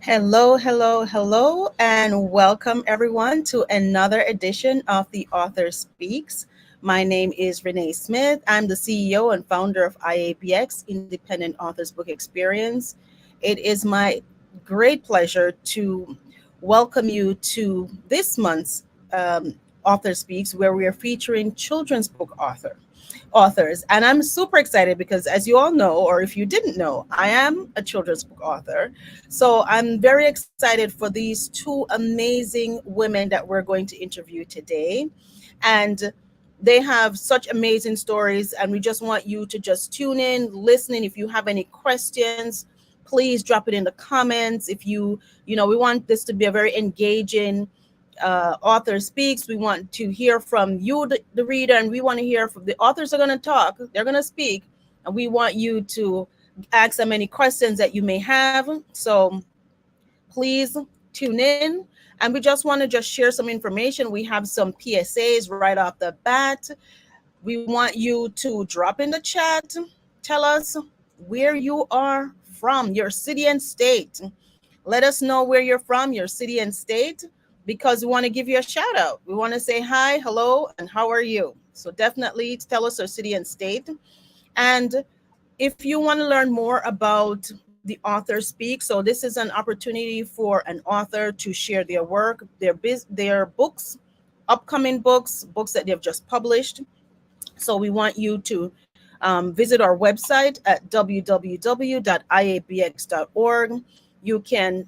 Hello, hello, hello, and welcome everyone to another edition of The Author Speaks. My name is Renee Smith. I'm the CEO and founder of IABX, Independent Authors Book Experience. It is my great pleasure to welcome you to this month's Author Speaks, where we are featuring children's book authors. And I'm super excited because, as you all know, or if you didn't know, I am a children's book author. So I'm very excited for these two amazing women that we're going to interview today. And they have such amazing stories, and we just want you to just tune in, listen. If you have any questions, please drop it in the comments. If we want this to be a very engaging author speaks. We want to hear from you, the reader, and we want to hear from the authors are going to talk, they're going to speak, and we want you to ask them any questions that you may have. So please tune in. And we just want to just share some information. We have some PSAs right off the bat. We want you to drop in the chat. Tell us where you are from, your city and state. Let us know where you're from, your city and state, because we want to give you a shout out. We want to say hi, hello, and how are you? So definitely tell us our city and state. And if you want to learn more about the author speak, so this is an opportunity for an author to share their work, their books, upcoming books that they've just published. So we want you to visit our website at www.iabx.org. You can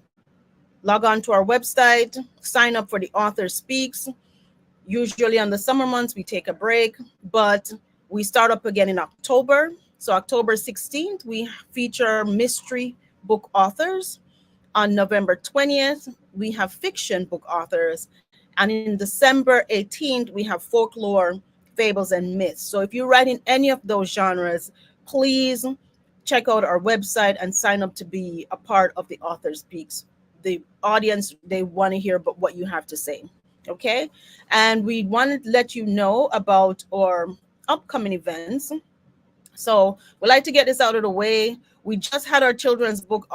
log on to our website, sign up for the Author Speaks. Usually on the summer months, we take a break, but we start up again in October. So October 16th, we feature mystery book authors. On November 20th, we have fiction book authors. And in December 18th, we have folklore, fables, and myths. So if you write in any of those genres, please check out our website and sign up to be a part of the Author Speaks. The audience, they want to hear about what you have to say. Okay. And we want to let you know about our upcoming events. So we like to get this out of the way. We just had our children's book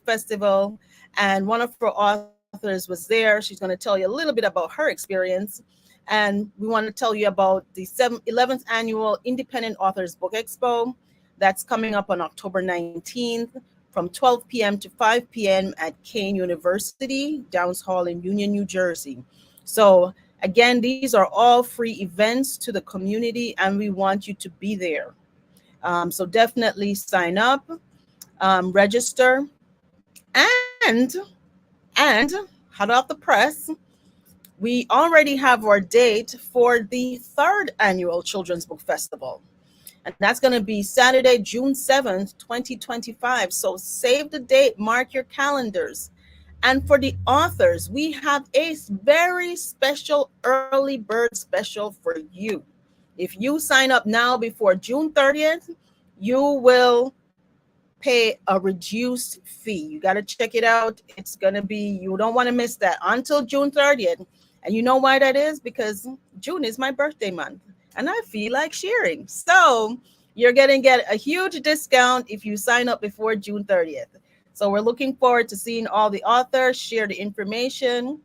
festival, and one of our authors was there. She's going to tell you a little bit about her experience, and we want to tell you about the 11th annual Independent Authors Book Expo that's coming up on October 19th from 12 p.m. to 5 p.m. at Kane University, Downs Hall in Union, New Jersey. So again, these are all free events to the community, and we want you to be there. So definitely sign up, register, and and hot off the press, we already have our date for the third annual Children's Book Festival. And that's going to be Saturday, June 7th, 2025. So save the date, mark your calendars. And for the authors, we have a very special early bird special for you. If you sign up now before June 30th, you will pay a reduced fee. You got to check it out. It's going to be, you don't want to miss that until June 30th. And you know why that is? Because June is my birthday month and I feel like sharing. So you're going to get a huge discount if you sign up before June 30th. So we're looking forward to seeing all the authors share the information.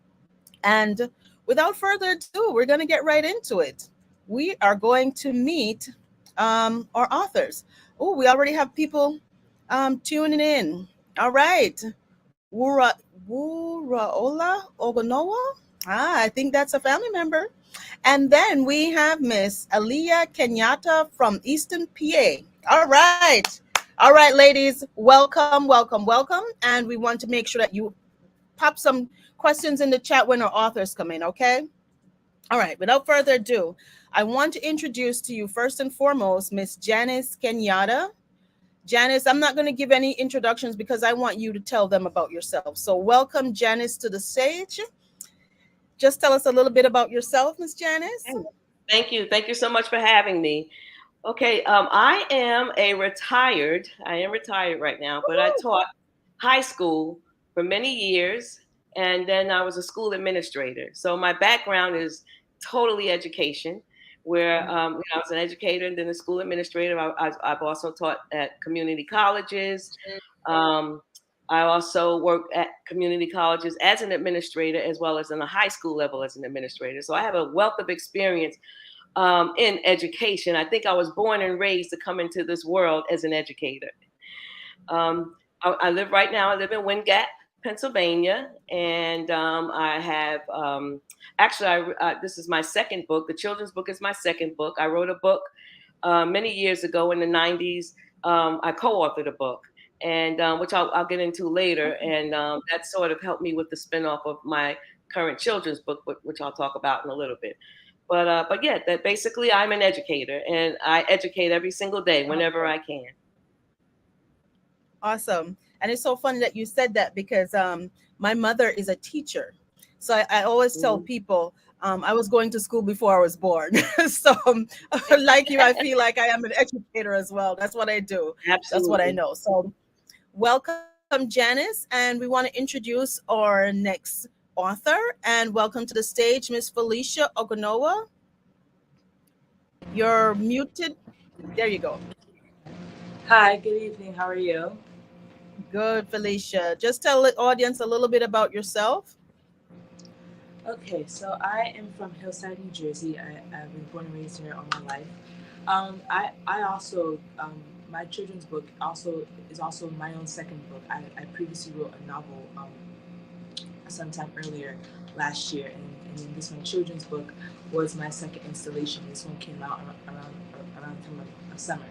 And without further ado, we're going to get right into it. We are going to meet our authors. Oh, we already have people tuning in. All right. Wura Wuraola Ogunnowo. I think that's a family member. And then we have Miss Aliyah Kenyatta from Eastern PA. All right. All right, ladies, welcome, welcome, welcome. And we want to make sure that you pop some questions in the chat when our authors come in, okay? All right, without further ado, I want to introduce to you first and foremost Miss Janice Kenyatta. Janice, I'm not going to give any introductions because I want you to tell them about yourself. So welcome, Janice, to the stage. Just tell us a little bit about yourself, Miss Janice. Thank you. Thank you so much for having me. Okay, I am retired right now, but I taught high school for many years, and then I was a school administrator. So my background is totally education, where I was an educator and then a school administrator. I've also taught at community colleges. Um, I also work at community colleges as an administrator, as well as in the high school level as an administrator. So I have a wealth of experience in education. I think I was born and raised to come into this world as an educator. I live right now. I live in Wind Gap, Pennsylvania, and I have actually. This is my second book. The children's book is my second book. I wrote a book many years ago in the '90s. I co-authored a book, and which I'll get into later, and that sort of helped me with the spinoff of my current children's book, which I'll talk about in a little bit. But yeah, that basically I'm an educator, and I educate every single day whenever I can. Awesome. And it's so funny that you said that because my mother is a teacher. So I always tell Mhm. people I was going to school before I was born. So, like you, I feel like I am an educator as well. That's what I do. That's what I Absolutely. know. So, welcome, Janice. And we want to introduce our next author. And welcome to the stage, Miss Felicia Ogunnowo. You're muted. There you go. Hi, good evening. How are you? Good, Felicia. Just tell the audience a little bit about yourself. Okay, so I am from Hillside, New Jersey. I've been born and raised here all my life. I also my children's book also is also my own second book. I previously wrote a novel sometime earlier last year, and then this one children's book was my second installation. This one came out around time of summer.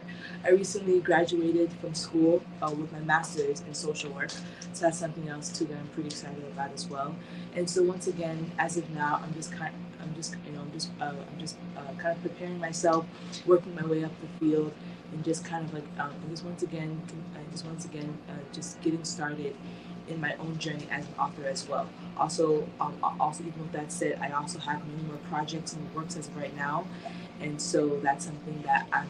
I recently graduated from school with my master's in social work, so that's something else too that I'm pretty excited about as well. And so once again, as of now, I'm just kind of preparing myself, working my way up the field, and just kind of like just getting started in my own journey as an author as well. Also, even with that said, I also have many more projects in the works as of right now, and so that's something that I'm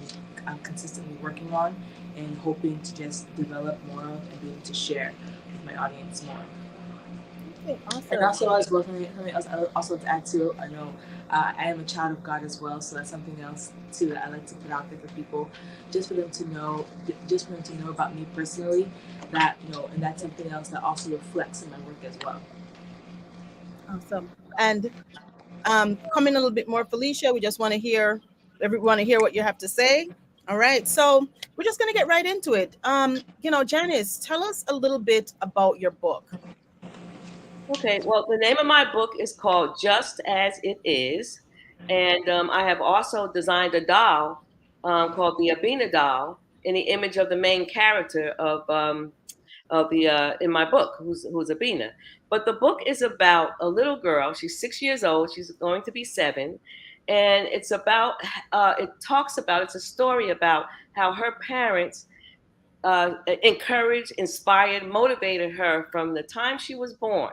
consistently working on and hoping to just develop more of and be able to share with my audience more. Okay, And awesome. also, as well, something else I also to add to, I know I am a child of God as well, so that's something else too that I like to put out there for people, just for them to know, just for them to know about me personally. That and that's something else that also reflects in my work as well. Awesome. And coming a little bit more, Felicia, we just want to hear everyone to hear what you have to say. All right. So we're just gonna get right into it. Janice, tell us a little bit about your book. Okay, well, the name of my book is called Just as It Is. And I have also designed a doll called the Abina doll in the image of the main character of the in my book, who's Abina. But the book is about a little girl. She's 6 years old. She's going to be 7, and it's about. It talks about. It's a story about how her parents encouraged, inspired, motivated her from the time she was born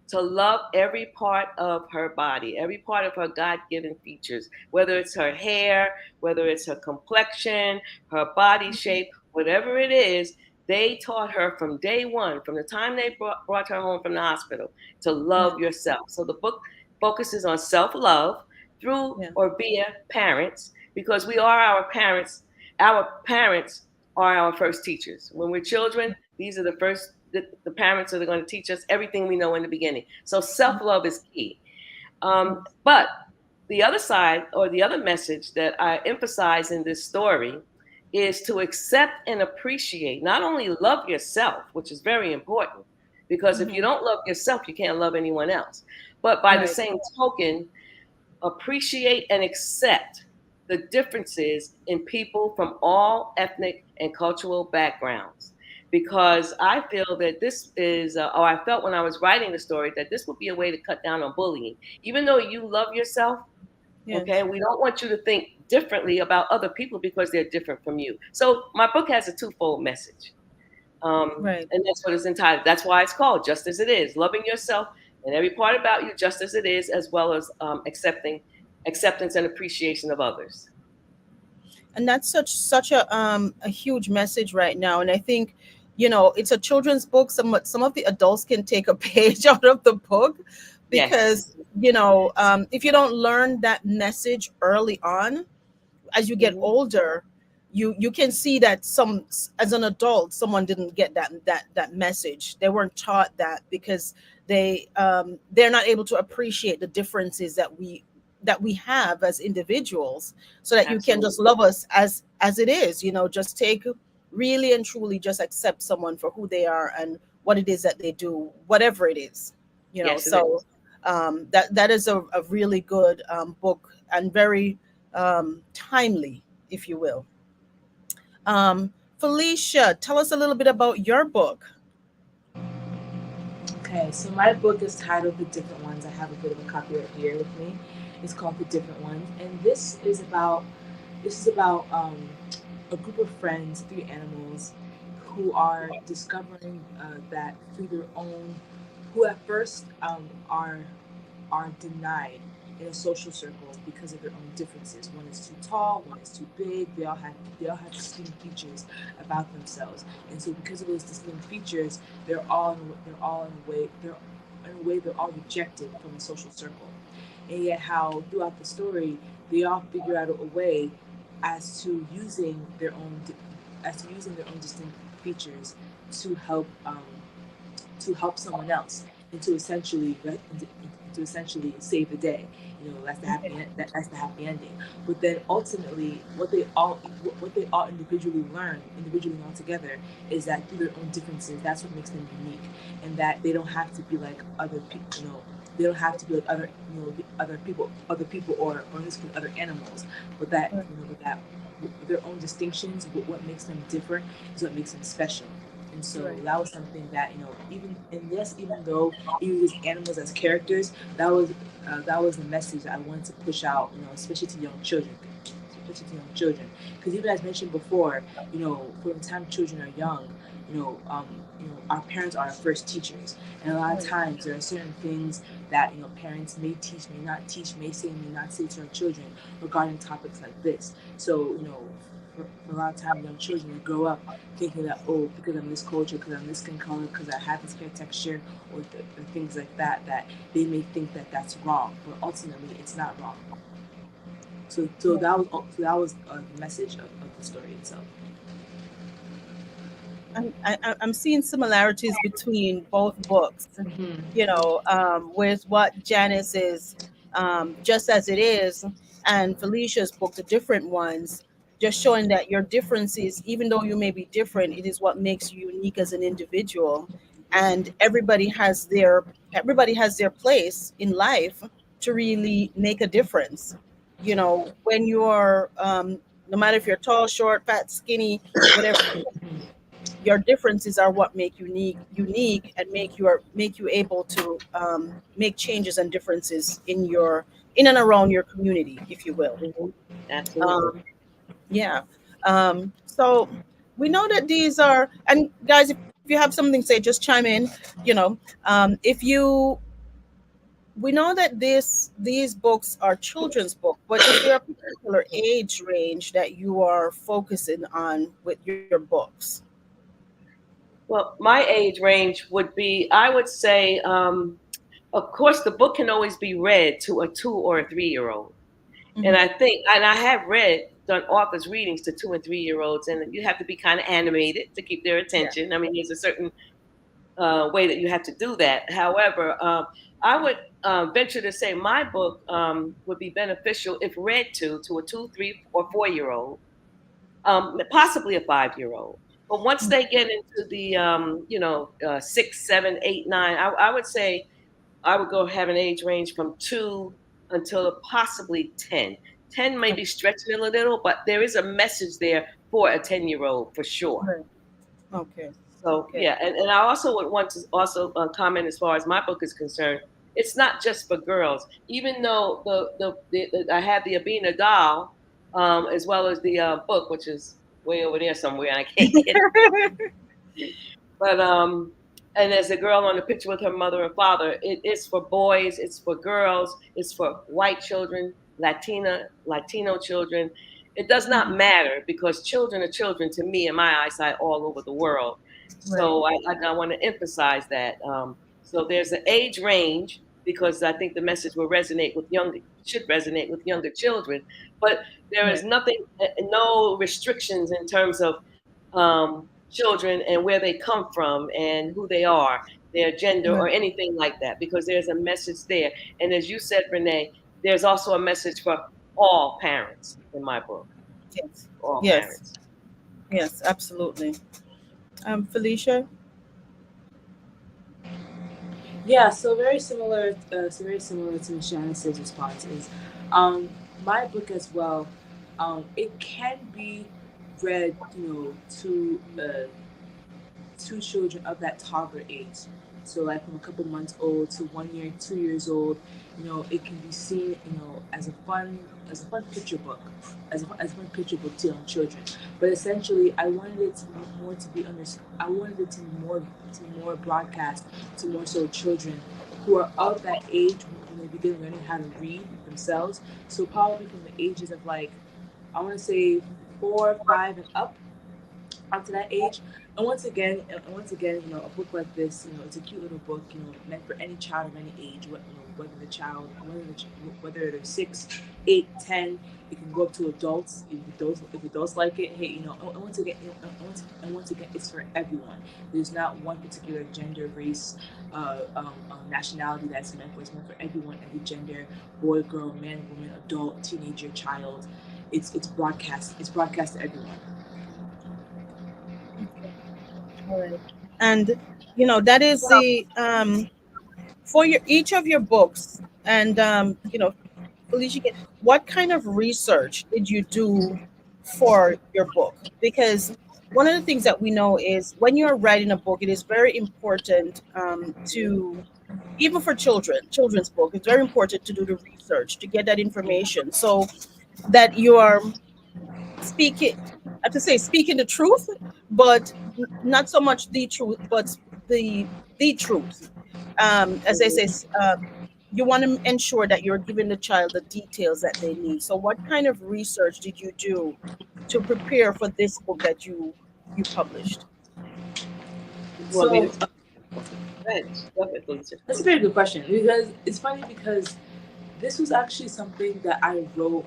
to love every part of her body, every part of her God given features, whether it's her hair, whether it's her complexion, her body shape, whatever it is. They taught her from day one, from the time they brought her home from the hospital, to Yeah. love yourself. So the book focuses on self love through Yeah. or via parents, because we are our parents. Our parents are our first teachers. When we're children, these are the parents that are going to teach us everything we know in the beginning. So self love is key. But the other side, or the other message that I emphasize in this story, is to accept and appreciate, not only love yourself, which is very important, because if you Mhm. don't love yourself, you can't love anyone else. But by the Right. same token, appreciate and accept the differences in people from all ethnic and cultural backgrounds. Because I feel that this is, or I felt when I was writing the story, that this would be a way to cut down on bullying. Even though you love yourself, okay, Yes. we don't want you to think differently about other people because they're different from you. So my book has a twofold message. Right. And that's what it's entitled. That's why it's called Just as It Is, loving yourself and every part about you just as it is, as well as acceptance and appreciation of others. And that's such a huge message right now. And I think, it's a children's book. Some of the adults can take a page out of the book Yes. because, if you don't learn that message early on, as you get Mhm. older, you can see that some, as an adult, someone didn't get that message. They weren't taught that because they're not able to appreciate the differences that we have as individuals, so that you can Absolutely. just love us as it is, just take, really and truly just accept someone for who they are and what it is that they do, whatever it is, Yes, it so is. that is a really good book, and very timely, if you will. Felicia, tell us a little bit about your book. Okay, so my book is titled The Different Ones. I have a bit of a copy right here with me. It's called The Different Ones, and this is about a group of friends, three animals, who are discovering that through their own, who at first are denied in a social circle because of their own differences. One is too tall, one is too big. They all have distinct features about themselves, and so because of those distinct features, they're all in a way they're all rejected from the social circle. And yet, how throughout the story they all figure out a way as to using their own distinct features to help someone else and to essentially save the day. That's the that's the happy ending. But then ultimately, what they all individually learn together, is that through their own differences, that's what makes them unique, and that they don't have to be like other people. They don't have to be like other people, or in this case, other animals. But that their own distinctions, what makes them different, is what makes them special. And so Right. that was something that, even though these animals as characters, that was the message I wanted to push out, especially to young children, because even as mentioned before, from the time children are young, our parents are our first teachers, and a lot of Right. times there are certain things that parents may teach, may not teach, may not say to our children regarding topics like this. So for a lot of time, young children, they grow up thinking that, oh, because I'm this culture, because I'm this skin color, because I have this hair texture, or things like that, that they may think that that's wrong, but ultimately it's not wrong. So that was the message of the story itself. I'm seeing similarities between both books, with what Janice is, just as it is, and Felicia's book, The Different Ones, just showing that your differences, even though you may be different, it is what makes you unique as an individual, and everybody has their place in life to really make a difference. When you're, no matter if you're tall, short, fat, skinny, whatever, your differences are what make you unique and make you able to make changes and differences in and around your community, if you will. Hmm. Absolutely. um, yeah. So we know that these are, and guys, if you have something to say, just chime in. If you We know that these books are children's book, but is there a particular age range that you are focusing on with your books? Well, my age range would be, I would say, of course, the book can always be read to a 2 or a 3-year-old. And Hmm. I have done authors readings to 2 and 3-year-olds, and you have to be kind of animated to keep their Yeah. attention. I mean, there's a certain way that you have to do that. However, I would venture to say my book would be beneficial if read to a 2, 3, or 4-year-old, possibly a 5-year-old. But once they get into the 6, 7, 8, 9, I would say I would go have an age range from 2 until possibly 10. 10 may be stretching it a little, but there is a message there for a 10-year-old for sure. Right. Okay. So Okay. yeah, and I also would want to also comment as far as my book is concerned. It's not just for girls. Even though I have the Abina doll, as well as the book, which is way over there somewhere, and I can't get it. But and there's a girl on the picture with her mother and father. It is for boys. It's for girls. It's for white children, Latino children. It does not Mhm. matter because children are children to me in my eyesight all over the world. Right. So I want to emphasize that. So there's an age range, because I think the message will should resonate with younger children. But there is Right. nothing, no restrictions in terms of children and where they come from and who they are, their gender, or Right. anything like that, because there's a message there. And as you said, Renee, there's also a message for all parents in my book, Yes. all Yes. parents. Yes. Absolutely. Felicia. Yeah, so very similar. So very similar to Janice's response is, um, my book as well. It can be read, to children of that toddler age. So like from a couple months old to 1 year, 2 years old, it can be seen, as a fun picture book, as a fun picture book to young children. But essentially, I wanted it to be more to be under. I wanted it to more broadcast to more so children who are of that age when they begin learning how to read themselves. So probably from the ages of like, I want to say 4, 5, and up to that age. And once again, a book like this, it's a cute little book, meant for any child of any age, whether they're 6, 8, 10. It can go up to adults. If adults like it, hey, and once again, it's for everyone. There's not one particular gender, race, nationality that's meant for. It's meant for everyone, every gender, boy, girl, man, woman, adult, teenager, child. It's broadcast. It's broadcast to everyone. All right. And that is the for your each of your books. And Felicia, what kind of research did you do for your book? Because one of the things that we know is when you're writing a book, it is very important to, even for children's book, it's very important to do the research to get that information so that you are speaking, I have to say, speaking the truth, but not so much the truth, but the the truth. As they say, you want to ensure that you're giving the child the details that they need. So, what kind of research did you do to prepare for this book that you published? You want me to? So Go ahead, Felicia. that's a very good question, because it's funny because this was actually something that I wrote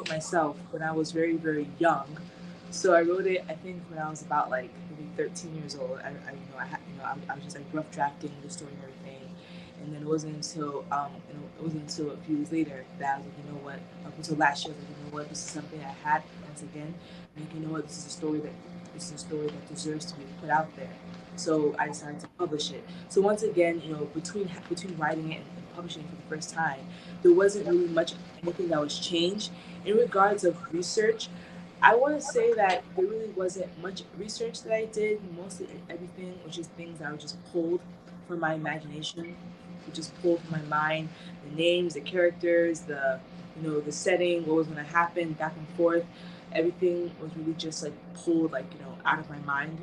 myself when I was very, very young. So I wrote it, I think, when I was about like maybe 13 years old. I was just like rough drafting the story and everything. And then it wasn't until a few years later that I was like, up until last year, I was like, this is something I had once again. Like, this is a story that deserves to be put out there. So I decided to publish it. So once again, between writing it and publishing it for the first time, there wasn't really much anything that was changed. In regards of research, I want to say that there really wasn't much research that I did. Mostly everything was just things that were just pulled from my imagination, which just pulled from my mind. The names, the characters, the setting, what was going to happen, back and forth. Everything was really just like pulled, like, out of my mind,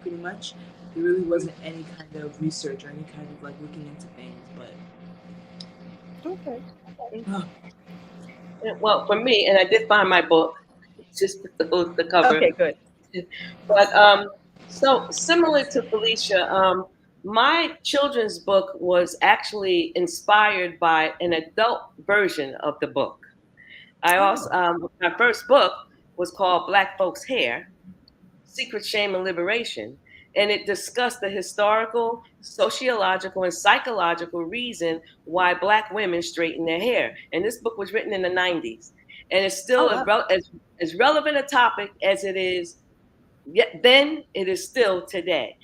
pretty much. There really wasn't any kind of research or any kind of like looking into things, but Okay. Well, for me, and I did find my book, just the cover. Okay, good. But so similar to Felicia, my children's book was actually inspired by an adult version of the book. I also Oh, my first book was called Black Folks Hair: Secret, Shame, and Liberation. And it discussed the historical, sociological, and psychological reason why Black women straighten their hair. And this book was written in the 90s. And it's oh still wow. as relevant a topic as it is yet then, it is still today,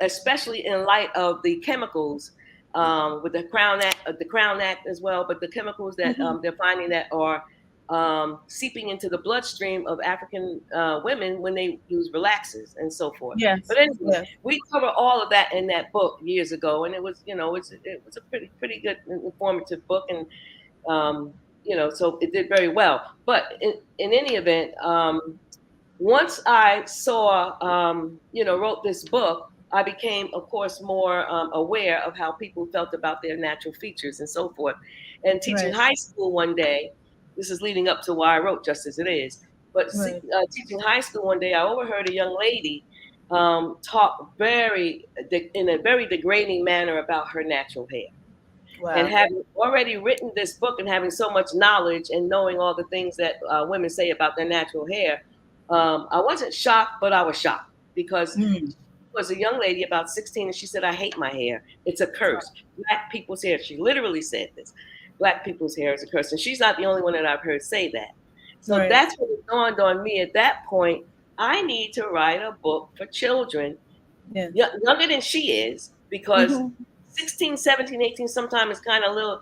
especially in light of the chemicals with the Crown Act as well, but the chemicals that Hmm. they're finding that are seeping into the bloodstream of African women when they use relaxers and so forth. Yes, But anyway, yes. we cover all of that in that book years ago, and it was, it was a pretty good informative book, and so it did very well. But in any event, once I saw, wrote this book, I became, of course, more aware of how people felt about their natural features and so forth. And teaching Right, high school one day, this is leading up to why I wrote Just As It Is, but right. teaching high school one day, I overheard a young lady talk in a very degrading manner about her natural hair. And Wow. having already written this book and having so much knowledge and knowing all the things that women say about their natural hair, I wasn't shocked, but I was shocked because Mm. she was a young lady about 16 and she said, I hate my hair. It's a curse. Black people's hair. She literally said this. Black people's hair is a curse. And she's not the only one that I've heard say that. So Right. that's when it dawned on me at that point, I need to write a book for children Yes. younger than she is, because Hmm. 16, 17, 18 sometimes is kind of a little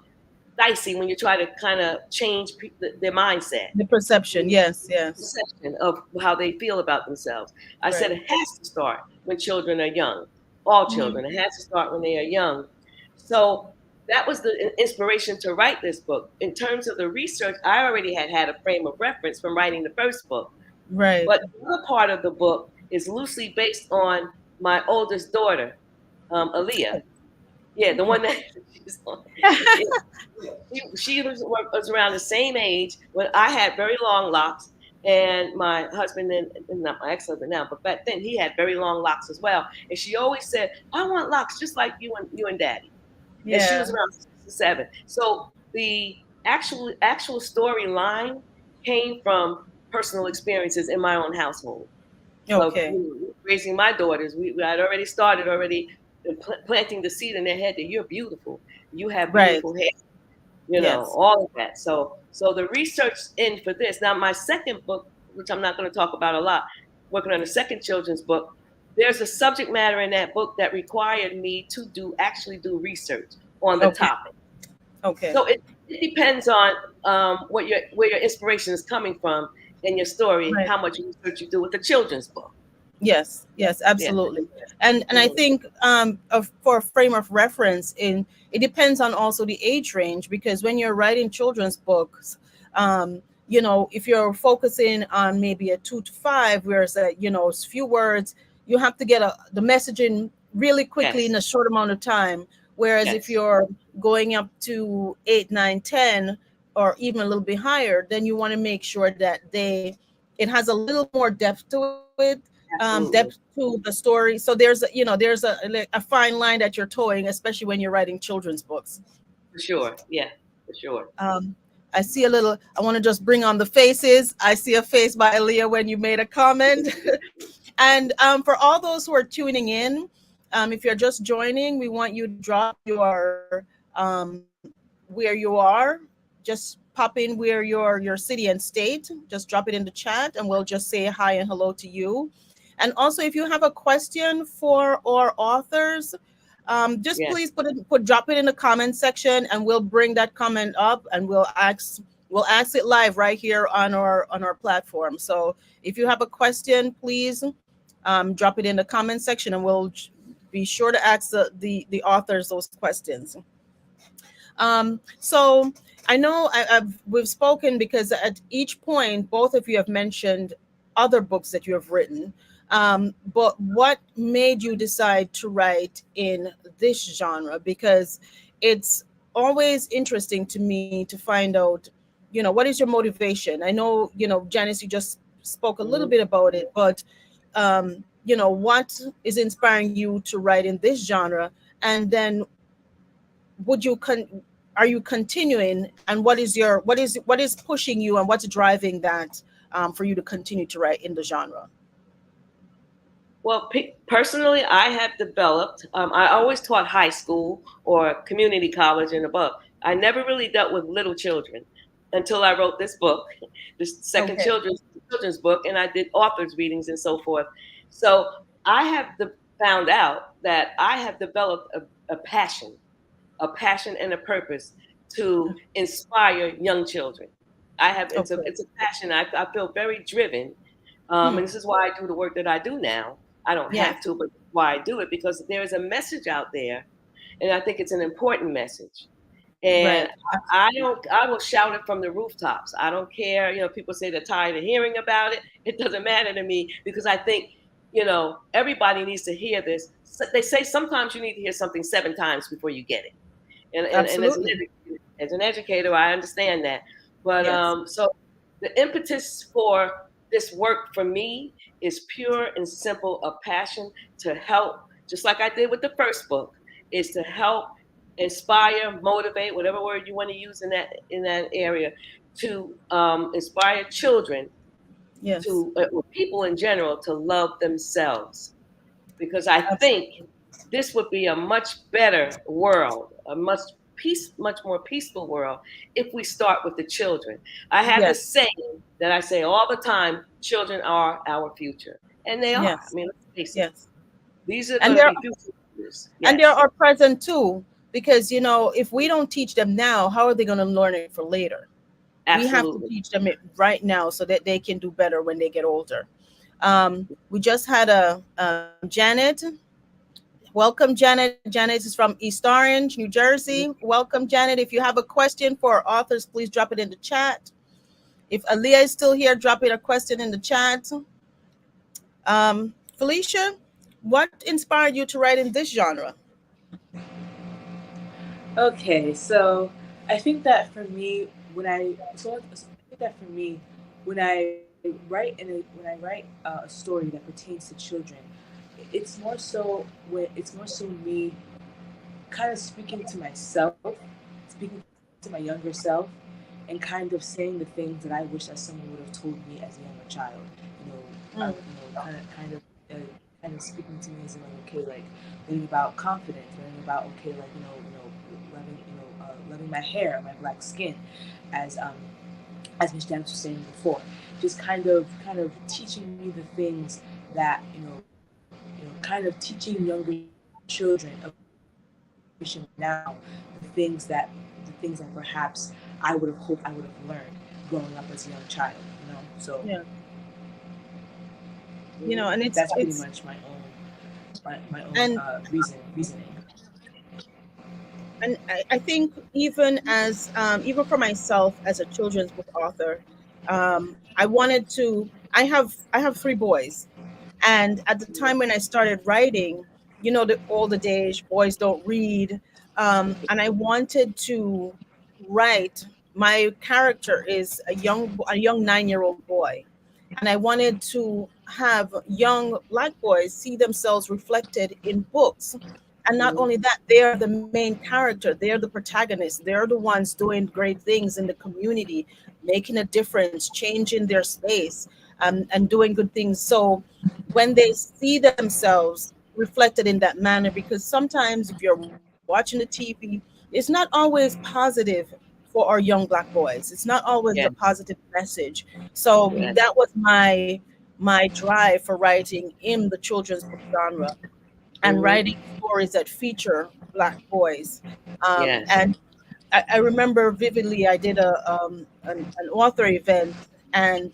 dicey when you try to kind of change their mindset, The perception. Yes. Yes. perception of how they feel about themselves. I said Right. it has to start when children are young, all Hmm. children. It has to start when they are young. So that was the inspiration to write this book. In terms of the research, I already had a frame of reference from writing the first book. Right. But the other part of the book is loosely based on my oldest daughter, Aaliyah. Yeah, the Okay. one that she's on. Yeah, she was around the same age when I had very long locks, and my husband and not my ex-husband now, but back then he had very long locks as well. And she always said, "I want locks just like you and Daddy." And she Yeah. was around 6 or 7. So the actual storyline came from personal experiences in my own household of Okay. raising my daughters. We had already started planting the seed in their head that you're beautiful, you have Right. beautiful hair, Yes. all of that. So the research in for this. Now my second book, which I'm not going to talk about a lot, working on a second children's book. There's a subject matter in that book that required me to actually do research on the Okay. topic. Okay. So it depends on where your inspiration is coming from in your story, Right. how much research you do with the children's book. Yes, yes, Yeah. absolutely. And I Mhm. think for a frame of reference, in it depends on also the age range, because when you're writing children's books, if you're focusing on maybe a 2 to 5, whereas few words, you have to get the messaging really quickly in Yes. a short amount of time. Whereas if Yes. you're going up to 8, 9, 10, or even a little bit higher, then you want to make sure that it has a little more depth to it, depth Absolutely. to the story. So there's a fine line that you're towing, especially when you're writing children's books. For sure. Yeah. For sure. Um, I see a little. I want to just bring on the faces. I see a face by Aaliyah when you made a comment, and for all those who are tuning in, if you're just joining, we want you to drop where you are. Just pop in where your city and state. Just drop it in the chat, and we'll just say hi and hello to you. And also, if you have a question for our authors, just Yes. please drop it in the comment section, and we'll bring that comment up, and we'll ask it live right here on our platform. So if you have a question, please drop it in the comment section, and we'll be sure to ask the authors those questions. So I know we've spoken, because at each point, both of you have mentioned other books that you have written. But what made you decide to write in this genre? Because it's always interesting to me to find out, what is your motivation? I know, Janice, you just spoke a little Hmm. bit about it, but what is inspiring you to write in this genre? And then would you are you continuing, and what is pushing you, and what's driving that, for you to continue to write in the genre? Well, personally, I have developed. I always taught high school or community college and above. I never really dealt with little children until I wrote this book, this second Okay. children's book, and I did authors readings and so forth. So I have found out that I have developed a passion and a purpose to inspire young children. I have Okay. it's a passion. I feel very driven, Hmm. and this is why I do the work that I do now. I don't Yes. have to, but why I do it, because there is a message out there, and I think it's an important message. And Right. I will shout it from the rooftops. I don't care. People say they're tired of hearing about it. It doesn't matter to me, because I think, everybody needs to hear this. They say sometimes you need to hear something 7 times before you get it. And as Absolutely. an educator, I understand that. But Yes. so the impetus for this work for me is pure and simple, a passion to help, just like I did with the first book, is to help inspire, motivate, whatever word you want to use in that area, to inspire children Yes. to or people in general to love themselves, because I think Absolutely. this would be a much better world, a much more peaceful world if we start with the children. I have Yes. this saying that I say all the time: children are our future, and they are. I Yes. mean, let's face it; Yes. these are And going to they're be future leaders. and they're Yes, our present too, because if we don't teach them now, how are they going to learn it for later? We have to absolutely. teach them it right now so that they can do better when they get older. We just had a Janet. Welcome, Janet. Janet is from East Orange, New Jersey. Welcome, Janet. If you have a question for our authors, please drop it in the chat. If Aaliyah is still here, drop it a question in the chat. Felicia, what inspired you to write in this genre? Okay, so I think that for me, I think that for me, when I write a story that pertains to children, it's more so me kind of speaking to myself, speaking to my younger self, and kind of saying the things that I wish that someone would have told me as a younger child. Mm, Uh, kind of speaking to me as in like, okay, like learning about confidence, learning about, okay, like loving my hair, my black skin, as Miss Janice was saying before, just kind of teaching me the things that kind of teaching younger children of this generation now the things that perhaps I would have hoped I would have learned growing up as a young child. So yeah. And that's pretty it's much my own and reasoning. I think even as even for myself as a children's book author, I wanted to. I have three boys, and at the time when I started writing, all the days boys don't read, and I wanted to write. My character is a young 9-year-old boy, and I wanted to have young black boys see themselves reflected in books. And not only that, they are the main character, they're the protagonists, they're the ones doing great things in the community, making a difference, changing their space, and doing good things. So when they see themselves reflected in that manner, because sometimes if you're watching the TV, it's not always positive for our young black boys. It's not always a Yes, positive message. So yes, that was my drive for writing in the children's book genre, and hmm, writing stories that feature black boys. yes, And I remember vividly, I did an author event, and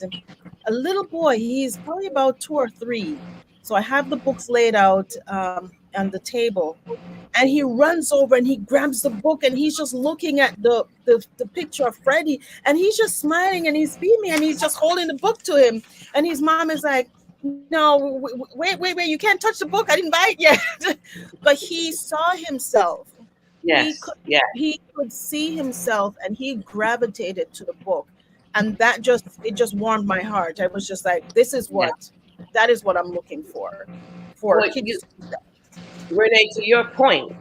a little boy, he's probably about 2 or 3. So I have the books laid out on the table, and he runs over and he grabs the book, and he's just looking at the picture of Freddie, and he's just smiling and he's beaming and he's just holding the book to him. And his mom is like, no, wait, you can't touch the book, I didn't buy it yet. But he saw himself. he yes, could yes, he could see himself, and he gravitated to the book, and it just warmed my heart. I was just like, yes. that is what I'm looking for Well, kids to do that. Renee, to your point,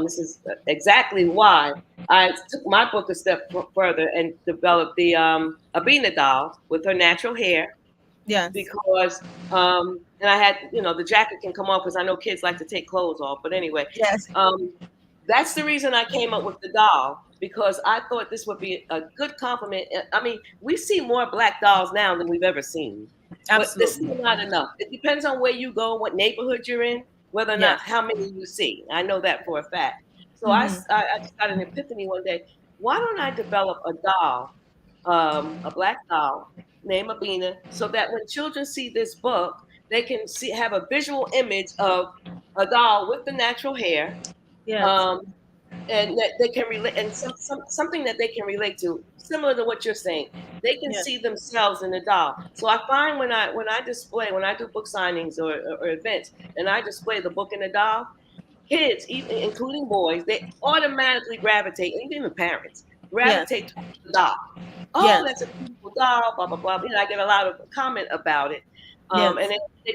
this is exactly why I took my book a step further and developed the Abina doll with her natural hair, Yes. because and I had, the jacket can come off because I know kids like to take clothes off. But anyway, Yes. um, that's the reason I came up with the doll, because I thought this would be a good compliment. I mean, we see more black dolls now than we've ever seen, but there's Absolutely. still not enough. It depends on where you go, what neighborhood you're in, whether or not Yes. how many you see. I know that for a fact. So Hmm. I just got an epiphany one day. Why don't I develop a doll, a black doll named Abina, so that when children see this book, they can have a visual image of a doll with the natural hair, Yes. um, and that they can relate, and something that they can relate to, similar to what you're saying. They can Yes. see themselves in the doll. So I find when I do book signings or events, and I display the book in the doll, kids, including boys, they automatically gravitate, and even parents Yes. gravitate to the doll. Oh, Yes. that's a beautiful doll, blah, blah, blah. I get a lot of comment about it. Yes. And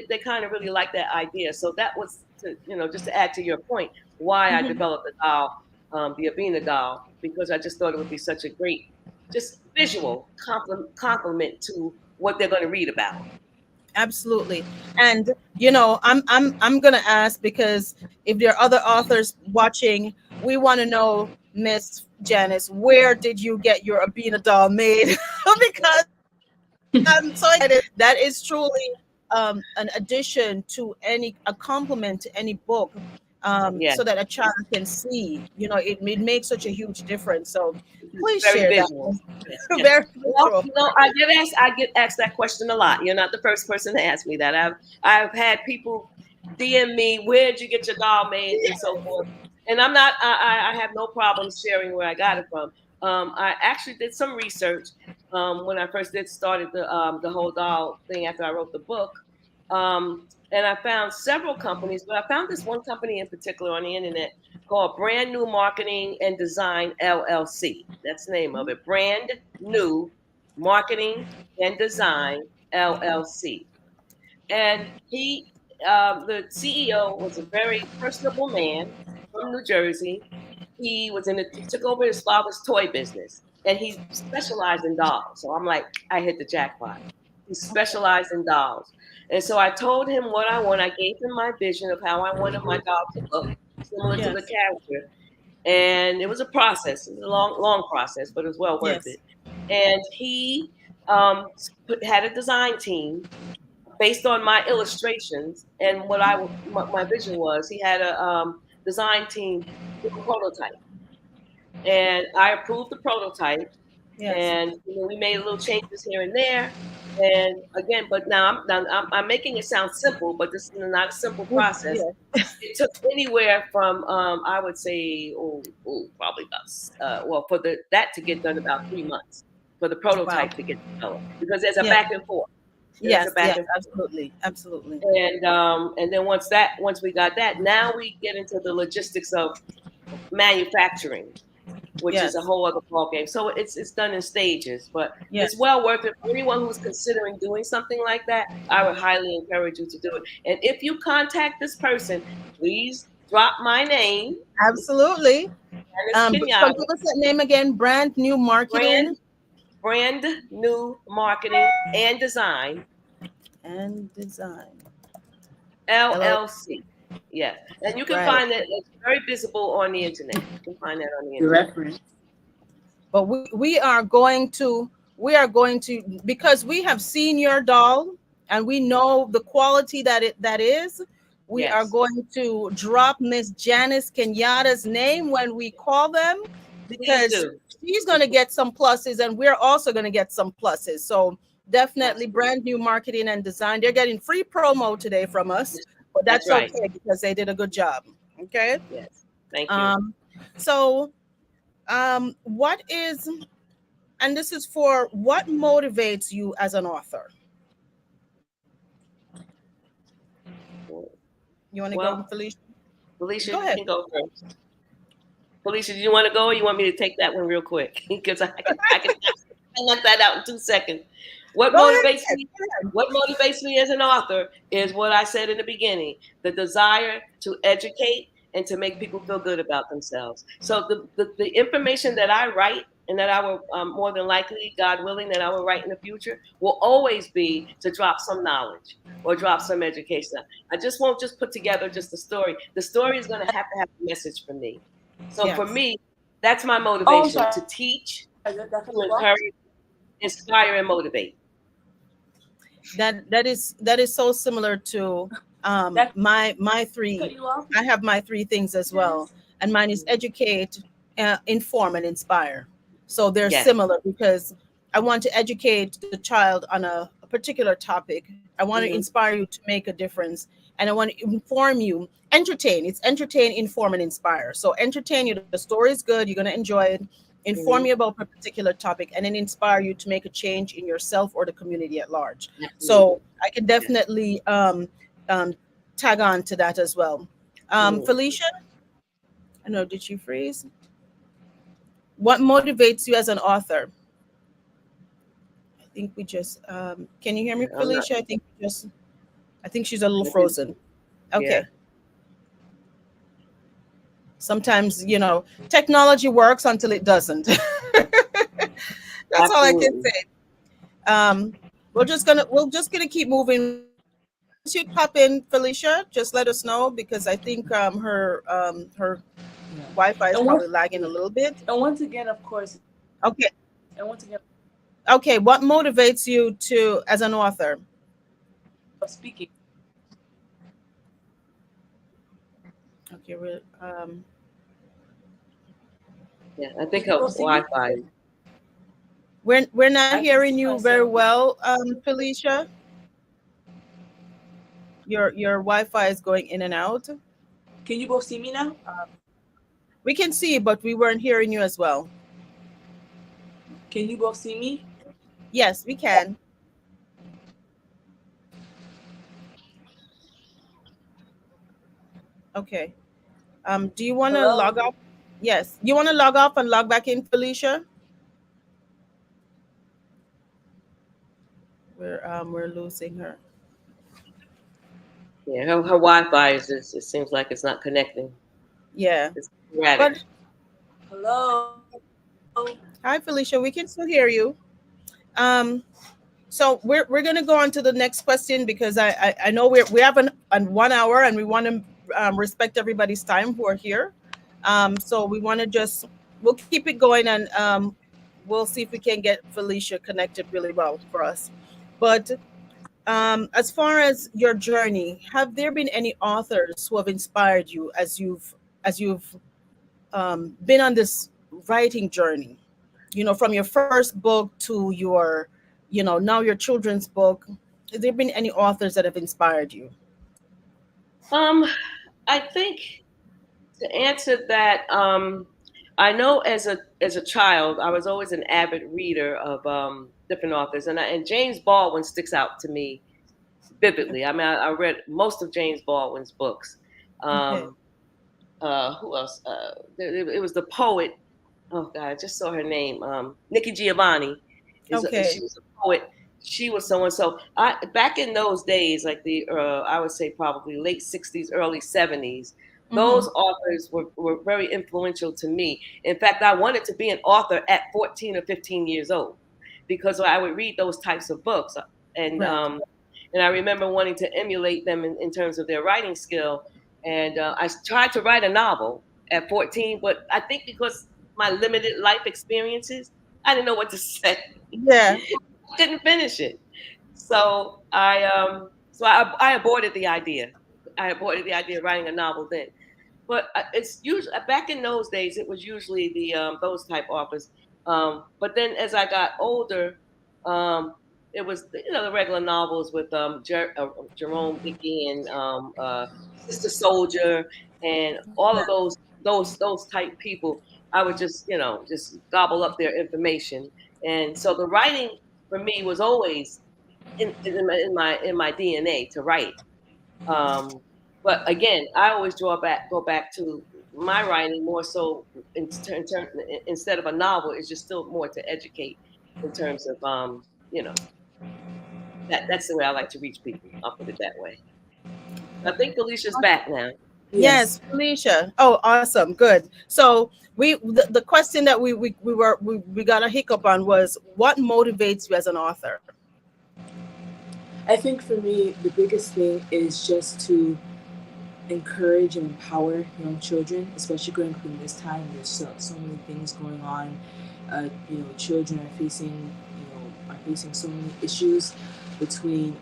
they kind of really like that idea. So that was, just to add to your point, why I developed the doll, the Abina doll, because I just thought it would be such a great, just visual compliment to what they're going to read about. Absolutely. And I'm gonna ask, because if there are other authors watching, we want to know, Miss Janice, where did you get your Abina doll made? Because I'm so excited. That is truly an addition to a compliment to any book, Yeah, so that a child can see. It makes such a huge difference. So please very share that. visual. Yeah. Very Well, visual. I get asked that question a lot. You're not the first person to ask me that. I've had people DM me, where'd you get your doll made, and so forth. And I have no problem sharing where I got it from. I actually did some research when I first started the whole doll thing after I wrote the book. And I found several companies, but I found this one company in particular on the internet called Brand New Marketing and Design LLC. That's the name of it. Brand New Marketing and Design LLC. And the CEO, was a very personable man from New Jersey. He took over his father's toy business, and he specialized in dolls. So I'm like, I hit the jackpot. He specialized in dolls. And so I told him what I want. I gave him my vision of how I wanted my doll to look, similar to the Yes. character. And it was a process. It was a long, long process, but it was well worth Yes. it. And he had a design team based on my illustrations and what my vision was. He had a design team do a prototype, and I approved the prototype. Yes. And we made little changes here and there. And again, but I'm making it sound simple, but this is not a simple process. Yes. It took anywhere from I would say probably about for that to get done about 3 months for the Wow. prototype to get developed, because there's a Yes. back and forth. There's a Yes. back Yes. and forth. Absolutely. Absolutely. And then once we got that, now we get into the logistics of manufacturing, which is a Yes. whole other ballgame. So it's done in stages, but Yes. it's well worth it for anyone who's considering doing something like that. I would highly encourage you to do it. And if you contact this person, please drop my name, Absolutely. Janice So Kenyatta. give us that name again. Brand New Marketing Brand New Marketing and Design and Design. LLC. Yeah, and you can Right. find that. It's very visible on the internet. You can find that on the The internet. reference. But we are going to because we have seen your doll and we know the quality that is. We are Yes. going to drop Miss Janice Kenyatta's name when we call them, Please because do. she's going to get some pluses and we're also going to get some pluses. So definitely Absolutely. Brand New Marketing and Design. They're getting free promo today from us, but that's right. okay because they did a good job. Okay. Yes. Thank you. So what is, and this is for what motivates you as an author? You want to go, Felicia? Felicia, Go you ahead. can go first. Felicia, do you want to go, or you want me to take that one real quick? Because I can knock that out in 2 seconds. What Go ahead. motivates me? What motivates me as an author is what I said in the beginning: the desire to educate and to make people feel good about themselves. So the information that I write and that I will more than likely, God willing, that I will write in the future will always be to drop some knowledge or drop some education. I just won't just put together just a story. The story is going to have a message for me. So for me, that's my motivation, to teach, to encourage, inspire, and motivate. That is so similar to my three. I have my three things as well, and mine is educate, inform, and inspire. So they're similar because I want to educate the child on a particular topic. I want to inspire you to make a difference, and I want to inform you, entertain. It's entertain, inform, and inspire. So entertain you. The story is good. You're going to enjoy it. Inform you about a particular topic, and then inspire you to make a change in yourself or the community at large. So I can definitely tag on to that as well. Felicia, I know, did you freeze? What motivates you as an author? think we just can you hear me, I'm not. Felicia? I think she's a little frozen. Yeah, Okay. Sometimes, technology works until it doesn't. That's all I can absolutely. say. Um, we're just gonna keep moving. Once you pop in, Felicia, just let us know because I think her Yeah. Wi-Fi is probably And once lagging a little bit. and once again, of course, Okay. and once again, Okay. What motivates you to as an author? of speaking. Okay. Yeah, I Can think you her both see me? Wi-Fi. We're not I can hearing see you very myself. well, Felicia. Your Wi-Fi is going in and out. Can you both see me now? We can see, but we weren't hearing you as well. Can you both see me? Yes, we can. Okay. Do you want to Hello? log off? Yes. You want to log off and log back in, Felicia? We're losing her. Yeah, her Wi-Fi is just, it seems like it's not connecting. Yeah. It's erratic. But Hello? hi, Felicia. We can still hear you. Um, so we're gonna go on to the next question because I know we have an 1 hour and we want to respect everybody's time who are here. So we want to just we'll keep it going and we'll see if we can get Felicia connected really well for us. But as far as your journey, have there been any authors who have inspired you as you've been on this writing journey? From your first book to your, now your children's book. Has there been any authors that have inspired you? Um, I think to answer that, I know as a child, I was always an avid reader of different authors, and James Baldwin sticks out to me vividly. I mean, I read most of James Baldwin's books. Okay. Um, who else? It was the poet. Oh God, I just saw her name. Nikki Giovanni. She Okay. was a poet. She was so and so. I back in those days, like I would say probably late '60s, early '70s. Mm-hmm. Those authors were very influential to me. In fact, I wanted to be an author at 14 or 15 years old because I would read those types of books, and Right. um, and I remember wanting to emulate them in terms of their writing skill. And I tried to write a novel at 14, but I think because my limited life experiences, I didn't know what to say. Yeah. Didn't finish it. So I aborted the idea. I aborted the idea of writing a novel then. But it's usually back in those days. It was usually the those type authors. But then as I got older, um, it was the regular novels with Jerome Dickey and Sister Soldier and all of those type people. I would just gobble up their information, and so the writing for me was always in my DNA to write. Um, but again, I always go back to my writing more so instead of a novel. It's just still more to educate in terms of you know that's the way I like to reach people. I'll put it that way. I think Felicia's back now. Yes. Yes, Felicia. Oh, awesome. Good. So the question that we got a hiccup on was what motivates you as an author? I think for me, the biggest thing is just to encourage and empower young children, especially growing up in this time. There's so many things going on. Children are facing so many issues between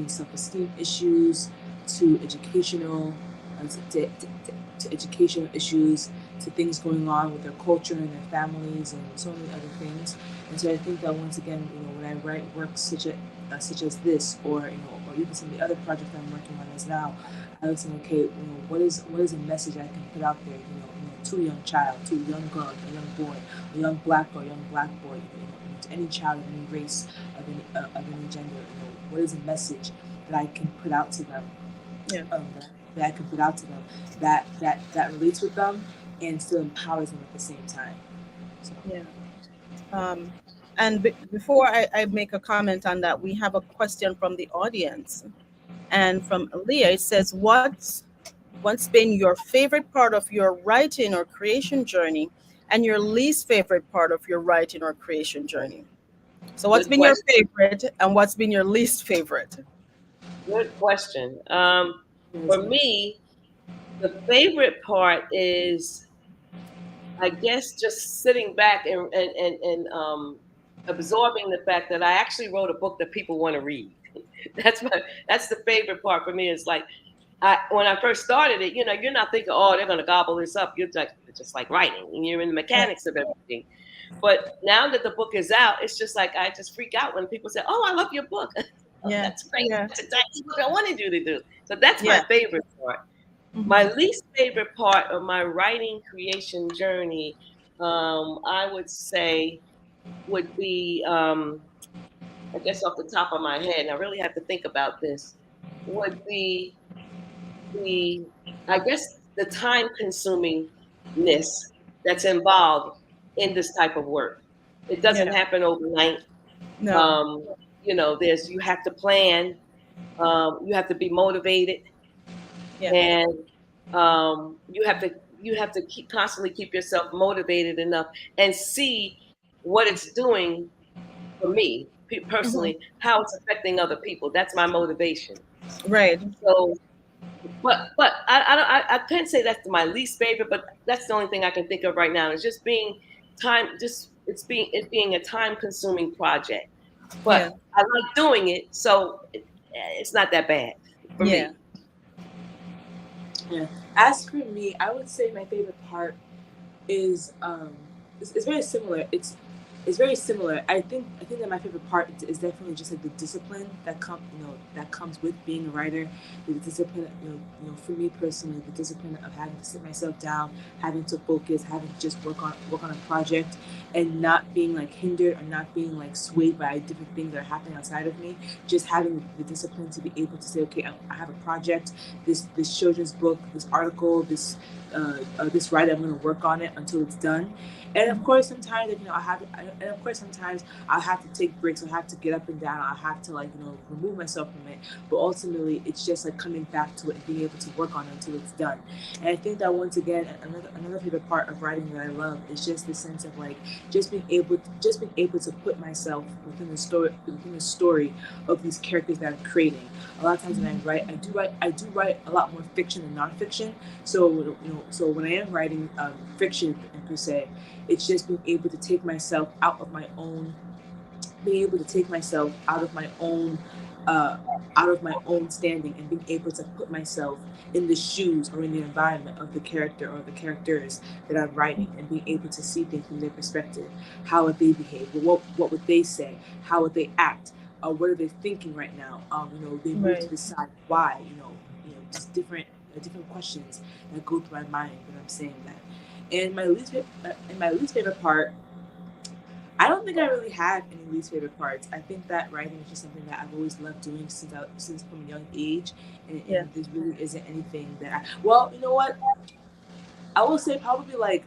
self-esteem issues to educational issues to things going on with their culture and their families and so many other things. And so I think that once again, when I write works such as this, or even some of the other projects I'm working on as now, I was saying, okay, what is a message I can put out there, to a young child, to a young girl, a young boy, a young black girl, a young black boy, to any child of any race, of any gender, what is a message that I can put out to them, Yeah. that I can put out to them, that relates with them and still empowers them at the same time. So Yeah. Um, And before I make a comment on that, we have a question from the audience. And from Leah, it says, what's been your favorite part of your writing or creation journey and your least favorite part of your writing or creation journey? So what's Good been your question. favorite and what's been your least favorite? Good question. Yes, For me, the favorite part is, I guess, just sitting back and absorbing the fact that I actually wrote a book that people want to read. That's the favorite part for me. Is like, when I first started it, you're not thinking, oh, they're gonna gobble this up. You're just like writing, and you're in the Yeah. mechanics of everything. But now that the book is out, it's just like I just freak out when people say, "Oh, I love your book." Oh, Yeah. that's great. Yeah. That's exactly what I wanted you to do. So that's my Yeah. favorite part. My Mhm. least favorite part of my writing creation journey, I would say, would be, I guess off the top of my head, and I really have to think about this, would be the, I guess, the time consumingness that's involved in this type of work. It doesn't Yeah. happen overnight. No. Um, you have to plan, you have to be motivated, Yeah. and you have to constantly keep yourself motivated enough and see what it's doing for me Hmm. personally, how it's affecting other people. That's my motivation. Right. So, but I can't say that's my least favorite, but that's the only thing I can think of right now. Is just being time, just it being a time consuming project. But Yeah. I like doing it, so it's not that bad for Yeah. me. yeah. As for me, I would say my favorite part is it's very similar. It's very similar. I think that my favorite part is definitely just like the discipline that comes with being a writer. The discipline, for me personally, the discipline of having to sit myself down, having to focus, having to just work on a project, and not being like hindered or not being like swayed by different things that are happening outside of me. Just having the discipline to be able to say, okay, I have a project, this children's book, this article, this write. I'm going to work on it until it's done. And of course, sometimes and of course sometimes I'll have to take breaks. I'll have to get up and down. I'll have to remove myself from it. But ultimately, it's just like coming back to it and being able to work on it until it's done. And I think that once again, another favorite part of writing that I love is just the sense of like just being able to put myself within the story of these characters that I'm creating. A lot of times when I do write a lot more fiction than nonfiction. So when I am writing fiction per se, it's just being able to take myself out of my own, being able to take myself uh, out of my own standing and being able to put myself in the shoes or in the environment of the character or the characters that I'm writing, and being able to see things from their perspective. How would they behave? What would they say? How would they act? What are they thinking right now? They move to Right. the side. Why? Just different questions that go through my mind when I'm saying that. And my least favorite part, I don't think I really have any least favorite parts. I think that writing is just something that I've always loved doing since from a young age, Yeah. and there really isn't anything that well, you know what? I will say probably like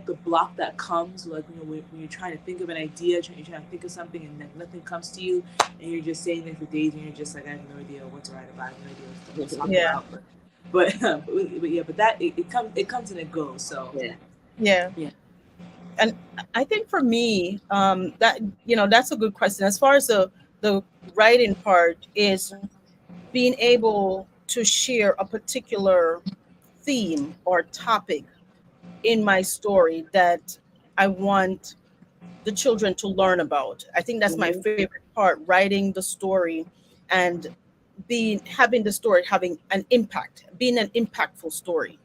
the block that comes like when you're trying to think of an idea, you're trying to think of something, and then nothing comes to you, and you're just saying there for days, and you're just like, I have no idea what to write about, I have no idea what to talk Yeah. about, but yeah, but that it comes and it goes. So Yeah. Yeah. yeah. And I think for me, that that's a good question. As far as the writing part is being able to share a particular theme or topic in my story that I want the children to learn about. I think that's my Hmm. favorite part, writing the story and being having the story having an impact, being an impactful story.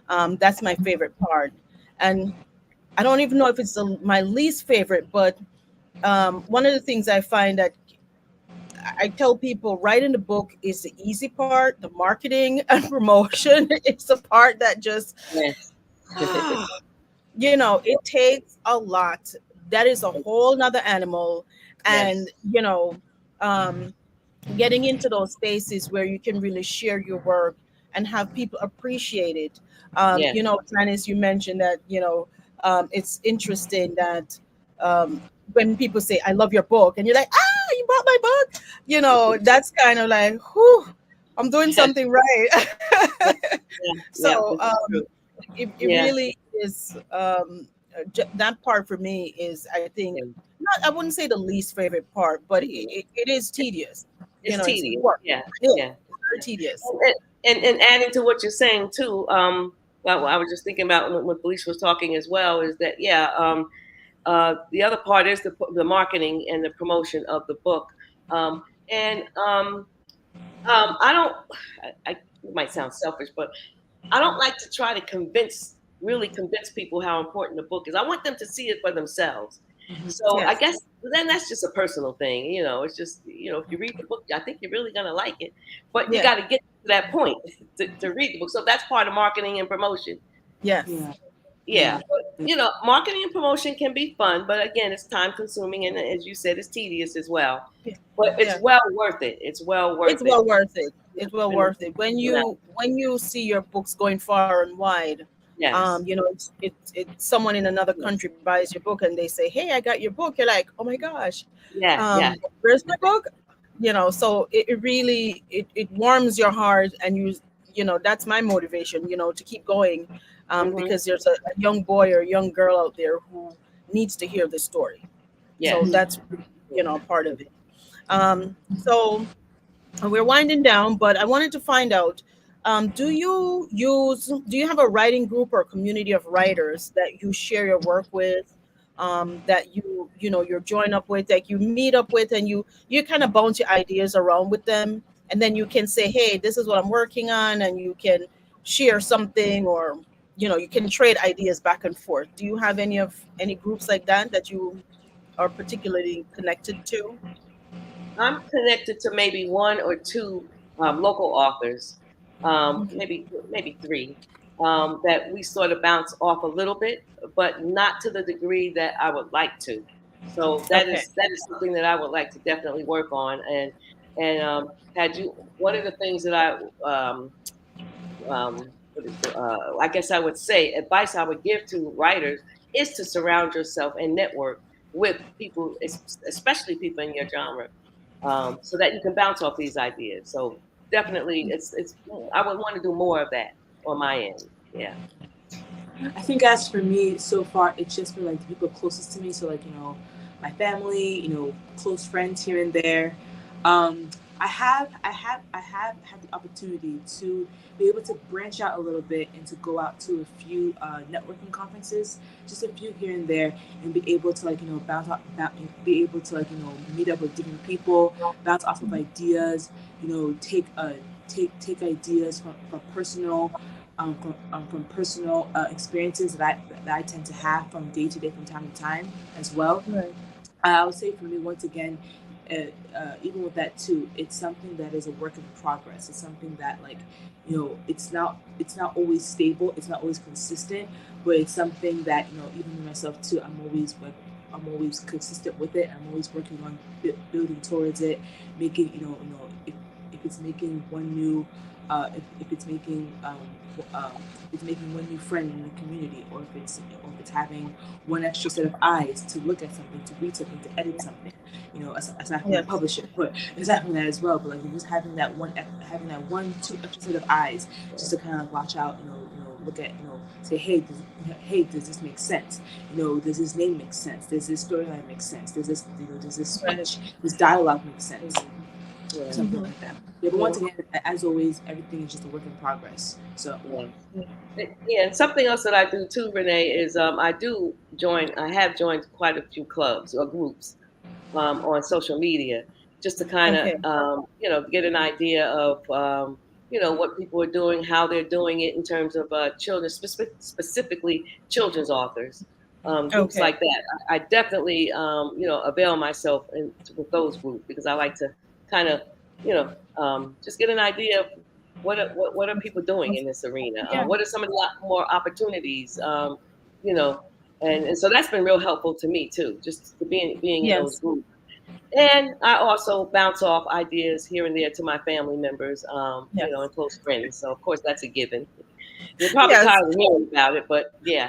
That's my favorite part. And I don't even know if it's my least favorite, but one of the things I find that I tell people writing the book is the easy part, the marketing and promotion. It's the part that just, Yes. it takes a lot. That is a whole nother animal. And, Yes. um, getting into those spaces where you can really share your work and have people appreciate it. Yes. Janice, you mentioned that, it's interesting that when people say, I love your book, and you're like, ah, you bought my book. That's kind of like, whew, I'm doing Yes, something right. yeah, yeah, So this is true. it Yeah, really is, that part for me is, I think, yeah. not, I wouldn't say the least favorite part, but it is tedious. It's It's tedious. work. Yeah, Yeah, yeah. it's very tedious. And adding to what you're saying too, well, I was just thinking about when Felicia was talking as well, is that the other part is the marketing and the promotion of the book, and I don't, it might sound selfish, but I don't like to try to really convince people how important the book is. I want them to see it for themselves. So I Yes. guess then that's just a personal thing. It's just, if you read the book, I think you're really going to like it. But you Yeah. got to get to that point to read the book. So that's part of marketing and promotion. Yes. Yeah. Yeah. But, marketing and promotion can be fun, but again, it's time consuming. And as you said, it's tedious as well. Yeah. But it's Yeah. well worth it. It's well worth It's it. well worth it. It's well And, worth it. When yeah. you see your books going far and wide, Yes. it's someone in another Yes. country buys your book and they say, "Hey, I got your book." You're like, "Oh my gosh, Yeah. Yeah. where's my book?" So it really it warms your heart, and that's my motivation, to keep going, Hmm. because there's a young boy or a young girl out there who needs to hear this story. So Yes. that's part of it. So we're winding down, but I wanted to find out, do you have a writing group or community of writers that you share your work with, that you're join up with, that you meet up with, and you kind of bounce your ideas around with them, and then you can say, hey, this is what I'm working on, and you can share something, or you can trade ideas back and forth. Do you have any groups like that you are particularly connected to? I'm connected to maybe one or two local authors, Okay. maybe three, that we sort of bounce off a little bit, but not to the degree that I would like to. So that Okay. is something that I would like to definitely work on. And had you one of the things that I guess I would say advice I would give to writers is to surround yourself and network with people, especially people in your genre, so that you can bounce off these ideas. So definitely, it's I would want to do more of that on my end. Yeah. I think as for me, so far, it's just been like the people closest to me. So like my family, close friends here and there. I have had the opportunity to be able to branch out a little bit and to go out to a few networking conferences, just a few here and there, and be able to be able to meet up with different people, bounce off of ideas, take ideas from personal from personal experiences that I tend to have from day to day, from time to time as well. Right. I would say for me, once again, even with that too, it's something that is a work in progress. It's something that it's not always stable. It's not always consistent, but it's something that even me myself too. I'm always consistent with it. I'm always working on building towards it, making if it's making one new if it's making one new friend in the community, or if it's having one extra set of eyes to look at something, to read something, to edit something, aside from the Yes. publisher, but aside from that as well. But like just having that one two extra set of eyes, just to kind of watch out, look at, say, hey, does this make sense? Does this name make sense? Does this storyline make sense? Does this speech, this dialogue make sense? Yeah. Something like that. Yeah, but once again, as always, everything is just a work in progress. So Yeah, and something else that I do too, Renee, is I have joined quite a few clubs or groups on social media, just to kind of Okay. get an idea of what people are doing, how they're doing it in terms of children, specifically children's authors, groups Okay. like that. I definitely avail myself with those groups, because I like to kind of just get an idea of what are people doing in this arena. Yeah. What are some of the more opportunities? You know, and so that's been real helpful to me too, just to being in those Yes. groups. And I also bounce off ideas here and there to my family members, Yes. and close friends. So of course that's a given. They're probably Yes. tired of hearing about it, but yeah.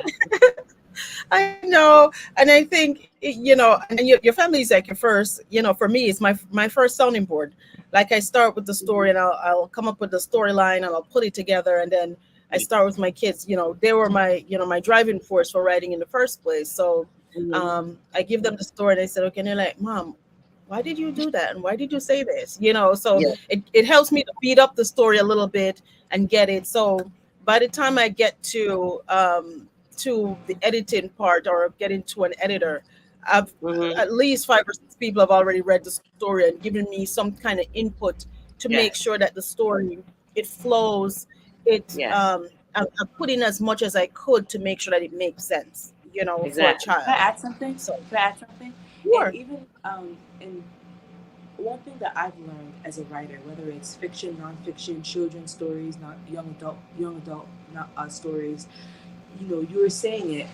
I know, and I think and your family is like your first. For me, it's my first sounding board. Like I start with the story, and I'll come up with the storyline, and I'll put it together, and then I start with my kids. They were my driving force for writing in the first place. So, Mhm. I give them the story, and they said, okay, and they're like, Mom, why did you do that, and why did you say this? So Yeah. it helps me to beat up the story a little bit and get it. So by the time I get to the editing part or getting to an editor, I've Mhm. at least 5 or 6 people have already read the story and given me some kind of input to make Yes. sure that the story, it flows. It Yes. I put in as much as I could to make sure that it makes sense, for a Exactly. Can I child. add something? So Can I add something? And sure. even in one thing that I've learned as a writer, whether it's fiction, nonfiction, children's stories, not young adult, not stories, you were saying it,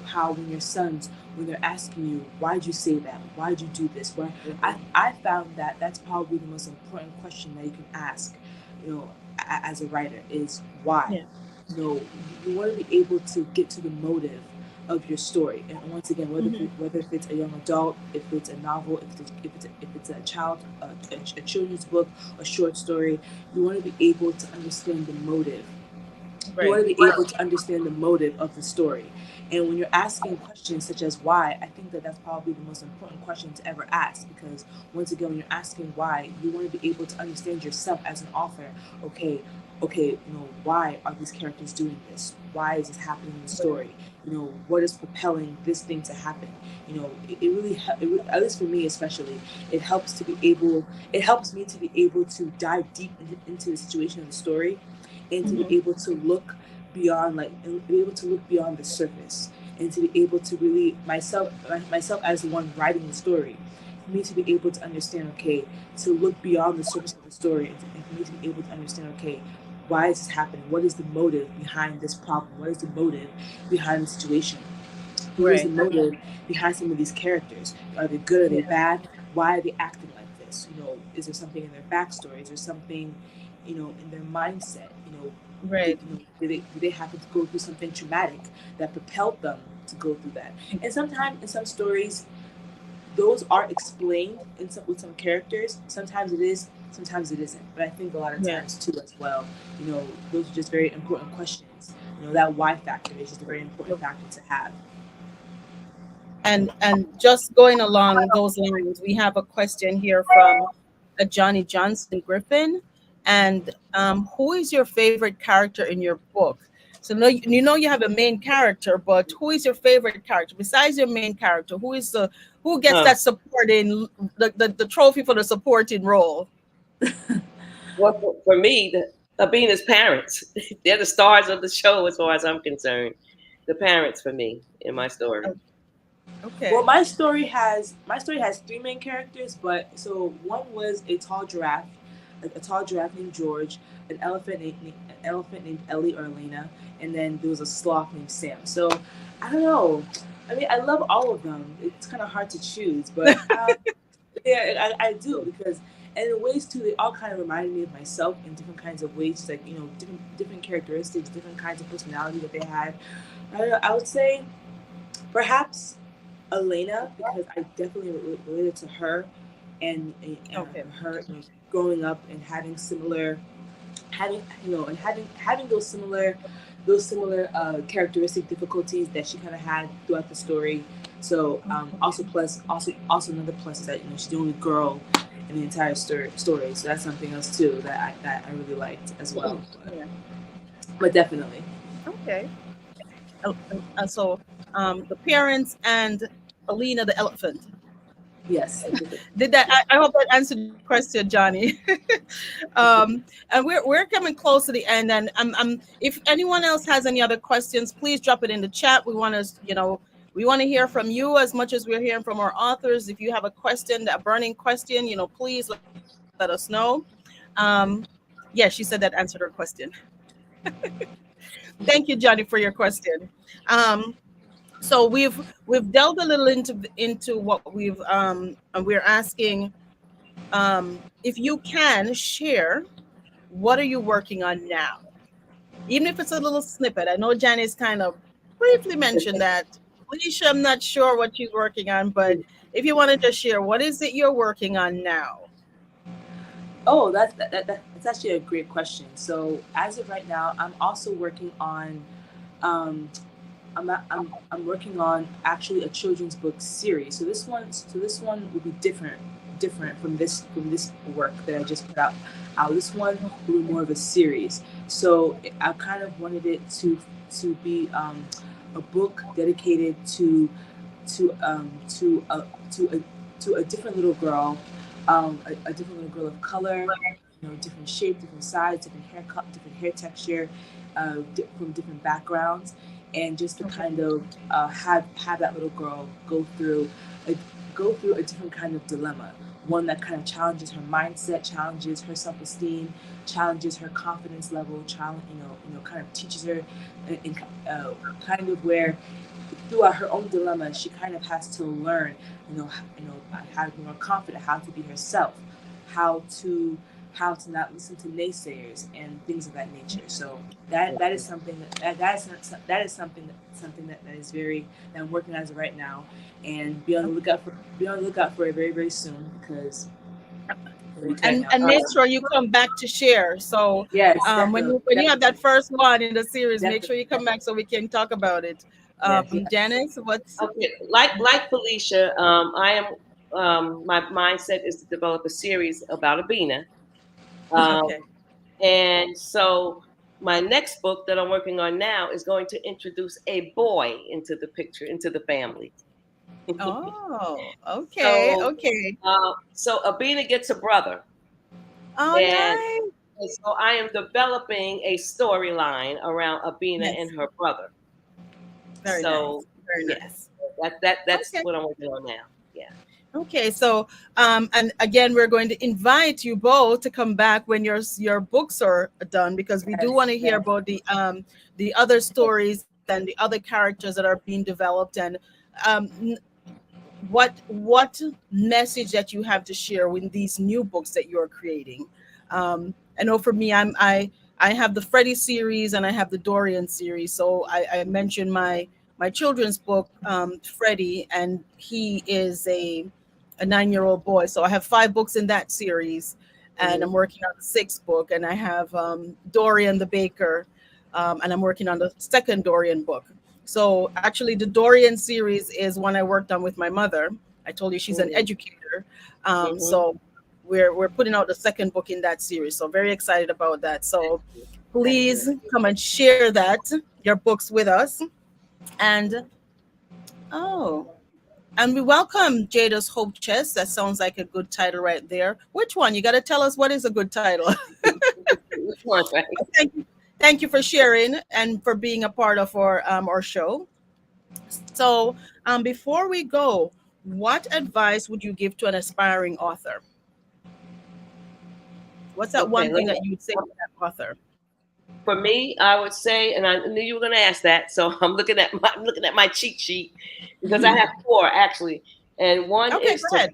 how when your sons, when they're asking you, why'd you say that? Why'd you do this? Why? Mhm. I found that that's probably the most important question that you can ask, as a writer is why. Yeah. You want to be able to get to the motive of your story. And once again, Hmm. whether if it's a young adult, if it's a novel, if it's a child, a children's book, a short story, you want to be able to understand the motive. You Right. want to be able to understand the motive of the story. And when you're asking questions such as why, I think that that's probably the most important question to ever ask, because once again, when you're asking why, you want to be able to understand yourself as an author. Okay, why are these characters doing this? Why is this happening in the Right. story? What is propelling this thing to happen? It really, at least for me especially, it helps to be able, it helps me to be able to dive deep into the situation of the story, and to be Hmm. able to look beyond, like, and be able to look beyond the surface, and to be able to really myself as the one writing the story, for me to be able to understand, okay, to look beyond the surface of the story, and for me to be able to understand, okay, why is this happening? What is the motive behind this problem? What is the motive behind the situation? What is the Right. motive behind some of these characters? Are they good? Are they Yeah. bad? Why are they acting like this? Is there something in their backstory? Is there something, in their mindset? Right. Do they happen to go through something traumatic that propelled them to go through that? And sometimes in some stories, those are explained with some characters. Sometimes it is, sometimes it isn't. But I think a lot of Yeah. times too, as well, those are just very important questions. That why factor is just a very important factor to have. And just going along those lines, we have a question here from a Johnny Johnson Griffin. And who is your favorite character in your book? So you have a main character, but who is your favorite character besides your main character? Who gets Oh, that supporting the trophy for the supporting role? well, for me, being his parents, they're the stars of the show as far as I'm concerned. The parents for me in my story. Oh, Well, okay. my story has three main characters, but so one was a tall giraffe named George, an elephant named Ellie or Elena, and then there was a sloth named Sam. So I don't know. I mean, I love all of them. It's kind of hard to choose, but yeah, I do, because, and in ways too, they all kind of reminded me of myself in different kinds of ways, like different characteristics, different kinds of personality that they had. I don't know. I would say perhaps Elena, because I definitely related to her, and Okay. her, growing up and having similar, having and having those similar characteristic difficulties that she kind of had throughout the story. So also, plus, also another plus is that she's the only girl in the entire story. So that's something else too that I really liked as well. Yeah. But definitely, Okay. So the parents and Alina the elephant. yes. Did that? I hope that answered your question, Johnny. And we're coming close to the end, and if anyone else has any other questions, please drop it in the chat. We want to hear from you as much as we're hearing from our authors. If you have a question, a burning question, please let us know. Um, yeah, she said that answered her question. Thank you, Johnny, for your question. Um, so we've delved a little into what and we're asking, if you can share, what are you working on now, even if it's a little snippet. I know Janice kind of briefly mentioned that, Felicia, I'm not sure what she's working on, but if you want to just share, what is it you're working on now? Oh, that's actually a great question. So as of right now, I'm also working on um, I'm working on actually a children's book series. So this one will be different from this work that I just put out. This one will be more of a series. So I kind of wanted it to be a book dedicated to to a different little girl, a different little girl of color, different shape, different size, different haircut, different hair texture, from different backgrounds, and just to Okay. kind of have that little girl a, go through a different kind of dilemma, one that kind of challenges her mindset, challenges her self-esteem, challenges her confidence level, kind of teaches her kind of where throughout her own dilemma, she kind of has to learn, how to be more confident, how to be herself, how to not listen to naysayers and things of that nature. So that is something that is very that I'm working on as of right now, and be on the lookout for it very very soon because we can't now. And make sure you come back to share. So Yes, when you have that definitely, first one in the series, make sure you come definitely. back so we can talk about it. Yes, Janice, what's Okay, like Felicia, I am my mindset is to develop a series about Abina. Um, okay? and so my next book that I'm working on now is going to introduce a boy into the picture, into the family. Oh, okay, So okay. so Abina gets a brother, Oh, and, nice. and so I am developing a storyline around Abina and Yes, her brother. very So nice, very yeah, nice. that's Okay. what I'm working on now. Yeah. Okay, so and again, we're going to invite you both to come back when your books are done because we do yes, want to hear yes. about the other stories and the other characters that are being developed and what message that you have to share with these new books that you're creating. I know for me, I have the Freddie series and I have the Dorian series. So I mentioned my children's book, Freddie, and he is a 9-year-old boy. So I have 5 books in that series, and I'm Mhm. working on the 6th book, and I have Dorian the baker, and I'm working on the second Dorian book. So actually, the Dorian series is one I worked on with my mother. I told you she's an Mhm. educator, Hmm. so we're putting out the second book in that series. So very excited about that. So please Excellent. come and share that your books with us. And oh, and we welcome Jada's Hope Chest. That sounds like a good title right there. Which one? You got to tell us what is a good title. Which one, right? Thank you for sharing and for being a part of our show. So, before we go, what advice would you give to an aspiring author? What's that Okay, one thing that you'd say to that author? for me, I would say, and I knew you were going to ask that, so I'm looking at my cheat sheet because I have 4 actually, and one Okay, is go to ahead.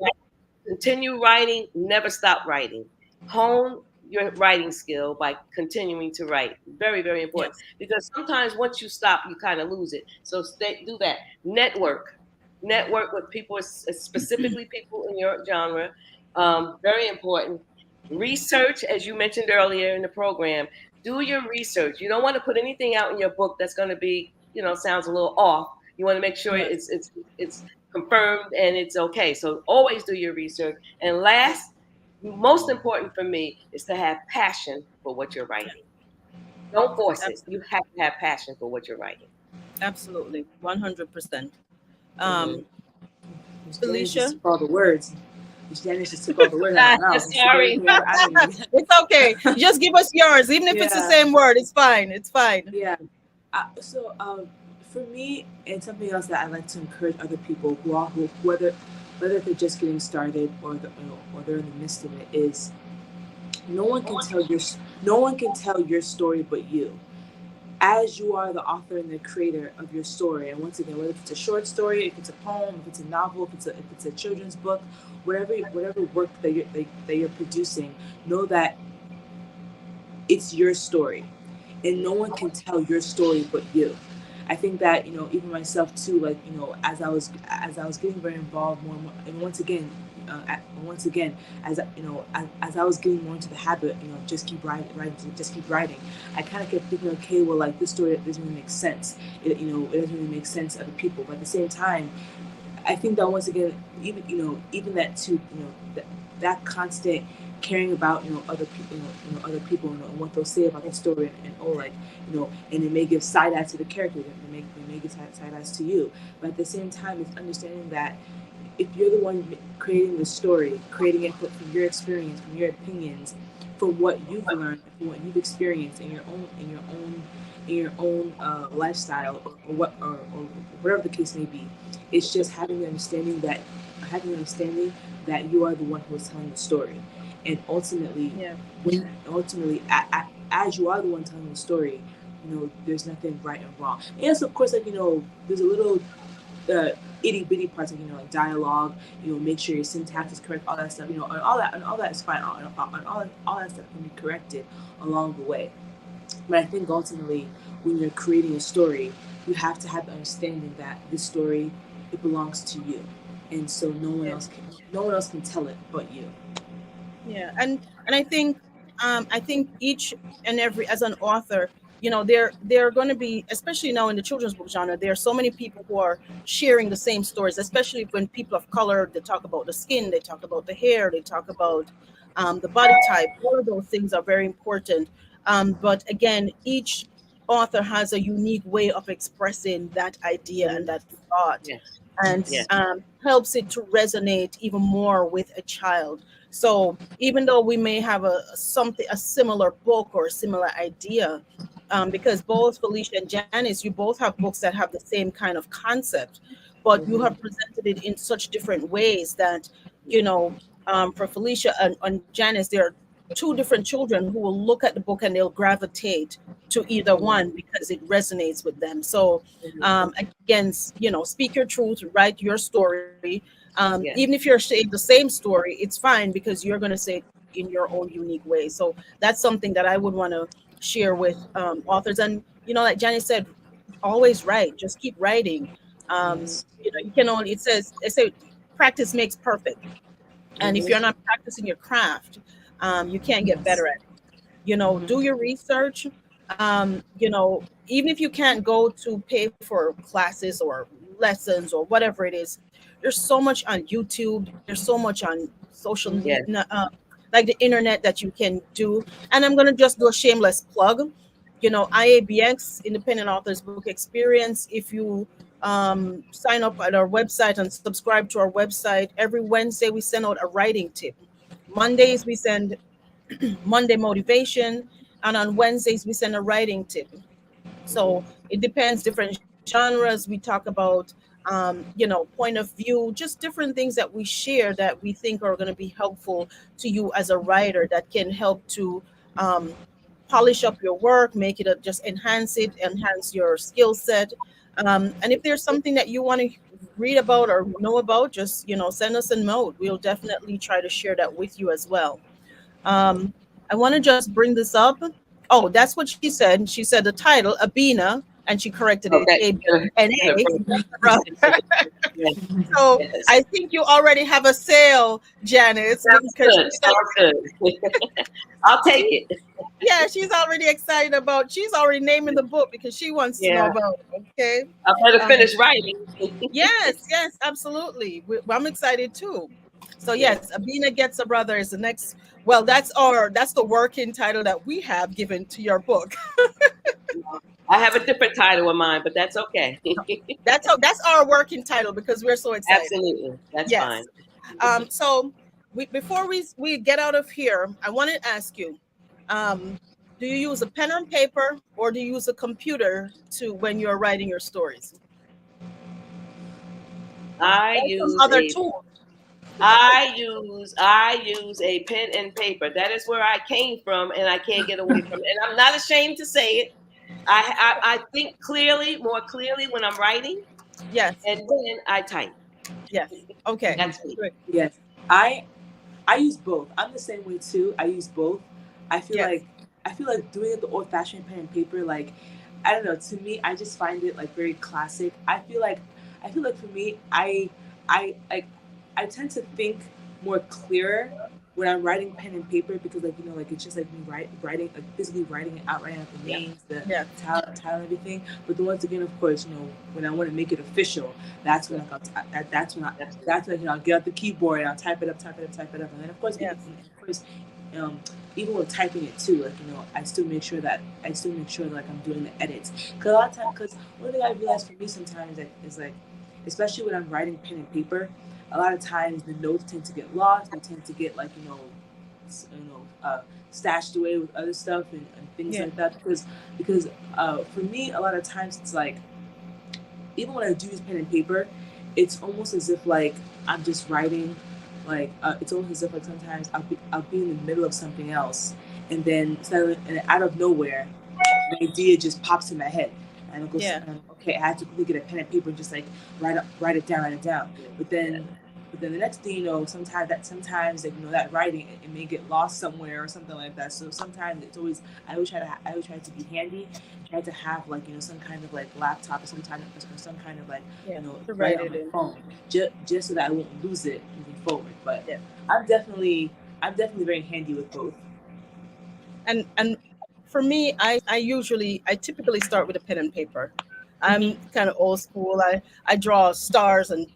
continue writing, never stop writing, hone your writing skill by continuing to write. Very very important Yes. because sometimes once you stop, you kind of lose it. So do that. Network with people, specifically people in your genre. Very important. Research, as you mentioned earlier in the program, do your research. You don't want to put anything out in your book that's going to be, sounds a little off. You want to make sure Yes. it's confirmed and it's okay. So always do your research. And last, most important for me is to have passion for what you're writing. Don't force it. You Absolutely. have to have passion for what you're writing. Absolutely. 100%. Hmm. Um, Miss Janice just Felicia? took all the words. Miss Janice just took all the words out of my mouth. She gave it Sorry. to me. I don't even. It's okay. Just give us yours, even if it's the Yeah, same word. It's fine. It's fine. yeah. For me, and something else that I like to encourage other people whether they're just getting started or they're in the midst of it is no one can tell your no one can tell your story but you, as you are the author and the creator of your story. And once again, whether it's a short story, if it's a poem, if it's a novel, if it's a children's book, whatever work that you're producing, know that it's your story, and no one can tell your story but you. I think that, even myself too, like, as I was getting very involved more and more, and once again, as I was getting more into the habit, just keep writing. I kind of kept thinking, okay, well, like, this story doesn't really make sense. It doesn't really make sense to other people. But at the same time, I think that once again, even that too, that constant caring about, other people, other people, and what they'll say about the story, and oh, like, and it may give side eyes to the character, it may give side eyes to you, but at the same time, it's understanding that if you're the one creating the story, creating it from your experience, from your opinions, from what you've learned, from what you've experienced in your own lifestyle, or whatever the case may be, it's just having the understanding that you are the one who is telling the story, and ultimately, Yeah. as you are the one telling the story, there's nothing right and wrong. Yes, of course, like, there's a little the itty bitty parts, like, like dialogue, make sure your syntax is correct, all that stuff, and all that is fine, all that stuff can be corrected along the way. But I think ultimately, when you're creating a story, you have to have the understanding that this story, it belongs to you, and so Yeah. no one else can tell it but you. Yeah, and I think each and every, as an author, there are going to be, especially now in the children's book genre, there are so many people who are sharing the same stories, especially when people of color, they talk about the skin, they talk about the hair, they talk about the body type. All of those things are very important. But again, each author has a unique way of expressing that idea and that thought, Yes. and Yes. helps it to resonate even more with a child. So even though we may have a similar book or a similar idea, because both Felicia and Janice, you both have books that have the same kind of concept, but you have presented it in such different ways that, you know, for Felicia and Janice, there are two different children who will look at the book and they'll gravitate to either one because it resonates with them. So again, speak your truth, write your story. Even if Yes. you're saying the same story, it's fine because you're going to say it in your own unique way. So that's something that I would want to share with authors. And like Janice said, always write. Just keep writing. Yes. You can only. It say practice makes perfect, and if you're not practicing your craft, you can't get Yes. better at it. Do your research. Even if you can't go to pay for classes or lessons or whatever it is, there's so much on YouTube. There's so much on social Yes. like the internet that you can do. And I'm gonna just do a shameless plug. IABX, Independent Authors Book Experience. If you sign up at our website and subscribe to our website, every Wednesday we send out a writing tip. Mondays we send Monday motivation, and on Wednesdays we send a writing tip. So it depends, different genres. We talk about, point of view, just different things that we share that we think are going to be helpful to you as a writer, that can help to um, polish up your work, make it just enhance your skill set. And if there's something that you want to read about or know about, just send us a note. We'll definitely try to share that with you as well. um, I want to just bring this up. Oh, that's what she said. She said the title, Abina, and she corrected it, Okay. ABNA. Yes. So Yes. I think you already have a sale, Janice, Sounds because good. Sounds good. I'll take she, it. yeah, she's already excited about. She's already naming the book because she wants to know Yeah. about it. Okay. I better Um, finish writing. yes, absolutely. I'm excited too. So Yes. yes, Abina Gets a Brother is the next. Well, that's the working title that we have given to your book. I have a different title in mind, but that's okay. That's our working title because we're so excited. Absolutely. That's fine. Yes. So before we get out of here, I want to ask you, um, do you use a pen and paper or do you use a computer to when you're writing your stories? I Or some use other a tool? I use a pen and paper. That is where I came from, and I can't get away from it. And I'm not ashamed to say it. I think clearly, more clearly when I'm writing, Yes. and then I type. Yes. Okay. Mhm. That's me. Good. Yes. I use both. I'm the same way too. I use both. I feel Yes. like I feel like doing it the old fashioned pen and paper, like, I don't know. To me, I just find it like very classic. I feel like for me, I like I tend to think more clearer when I'm writing pen and paper because like like it's just like me writing like physically writing it out, writing out the Yeah. names, the Yeah. title and everything. But then once again, of course, when I want to make it official, that's when Absolutely. that's when I'll get out the keyboard and I'll type it up, and then of course, Yes. um, even with typing it too, like I still make sure that like I'm doing the edits. Cause a lot of time, cause one thing I realize for me sometimes is like, especially when I'm writing pen and paper, a lot of times the notes tend to get lost. They tend to get like stashed away with other stuff and things Yeah. like that. Because for me, a lot of times it's like even when I do use pen and paper, it's almost as if like I'm just writing. Like it's almost as if like sometimes I'll be in the middle of something else, and then suddenly and out of nowhere, an idea just pops in my head, and it goes, Yeah. okay, I have to quickly get a pen and paper and just like write it down. But Yeah. then the next thing you know, sometimes like that writing it may get lost somewhere or something like that. So sometimes it's always I always try to be handy, try to have like some kind of like laptop or some kind of like Yeah. To write write it on it my in. phone just so that I won't lose it moving forward. But Yeah. I'm definitely I'm definitely very handy with both. And for me, I typically start with a pen and paper. I'm Hmm. kind of old school. I draw stars and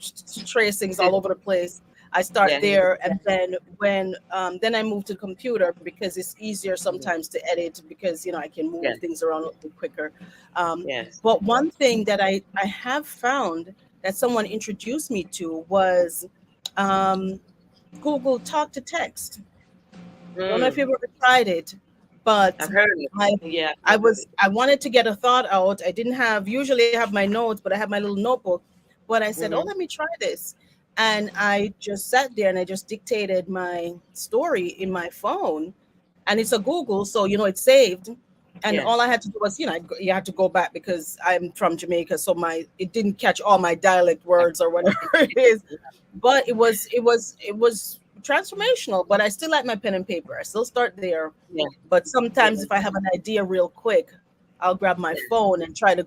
tracings all over the place. I start Yeah. there, and then I move to computer because it's easier Mhm. sometimes to edit because I can move Yes. things around a little quicker. Um, Yes. but one thing that I have found that someone introduced me to was um, Google Talk to Text. I don't know if Mm. you've ever tried it, but I've heard it. I Yeah. I've heard of it. I wanted to get a thought out. I didn't have usually I have my notes, but I have my little notebook. But I said, "Oh, Hmm. let me try this." And I just sat there and I just dictated my story in my phone, and it's a Google, so it's saved. And all I Yes. had to do was, you have to go back because I'm from Jamaica, so my it didn't catch all my dialect words or whatever it is, but it was transformational. But I still like my pen and paper. I still start there, Yeah. but Yeah. sometimes if I have an idea real quick, I'll grab my phone and try to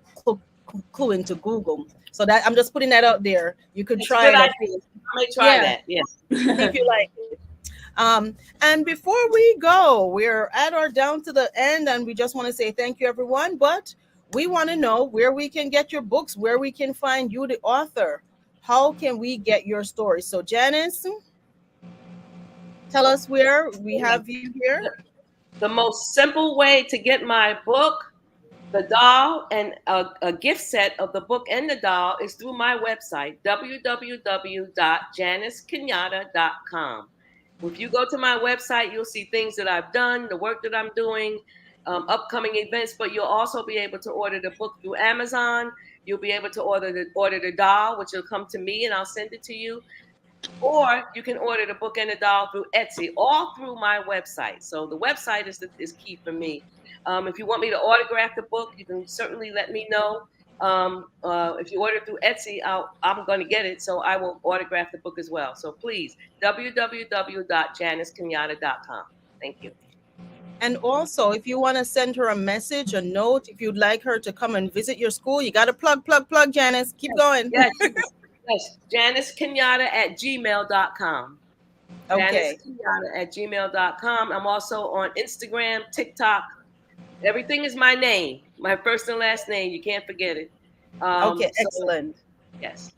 clue into Google. So that I'm just putting that out there. You could It's a try good it and idea. I may try yeah, that. Yes. see if you like it. And before we go, we're at our down to the end, and we just want to say thank you, everyone. But we want to know where we can get your books, where we can find you, the author. How can we get your story? So, Janice, tell us where we have you here. The most simple way to get my book, the doll, and a gift set of the book and the doll is through my website, www.janicekenyatta.com. If you go to my website, you'll see things that I've done, the work that I'm doing, upcoming events, but you'll also be able to order the book through Amazon. You'll be able to order the doll, which will come to me and I'll send it to you. Or you can order the book and the doll through Etsy, all through my website. So the website is key for me. If you want me to autograph the book, you can certainly let me know. If you order through Etsy, I'm going to get it, so I will autograph the book as well. So please, www.janicekenyatta.com. Thank you. And also, if you want to send her a message, a note, if you'd like her to come and visit your school, you got to plug, Janice. Keep going. Yes, yes. JaniceKenyatta@gmail.com. Okay. JaniceKenyatta@gmail.com. I'm also on Instagram, TikTok. Everything is my name, my first and last name. You can't forget it. Okay. So Excellent. yes,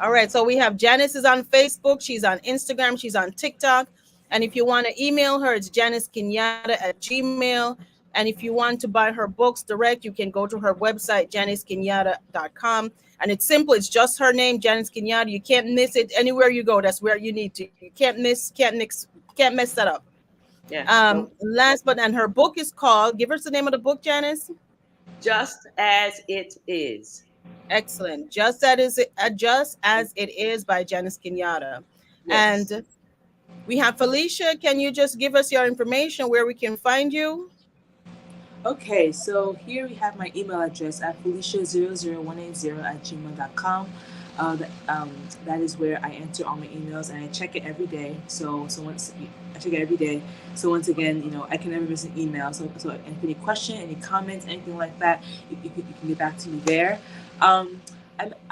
All right. So we have Janice is on Facebook. She's on Instagram. She's on TikTok. And if you want to email her, it's janicekenyatta@gmail. And if you want to buy her books direct, you can go to her website, janicekenyatta.com. And it's simple. It's just her name, Janice Kenyatta. You can't miss it anywhere you go. That's where you need to. You can't mess that up. yes. No, Last but and her book is called. Give us the name of the book, Janice. just as it is. Excellent. Just as it is by Janice Kenyatta. Yes. And we have Felicia. Can you just give us your information where we can find you? Okay, so here we have my email address at felicia00180 at gmail.com. That is where I enter all my emails, and I check it every day. So once I check it every day, so once again, I can never miss an email. So if any question, any comments, anything like that, you can get back to me there. I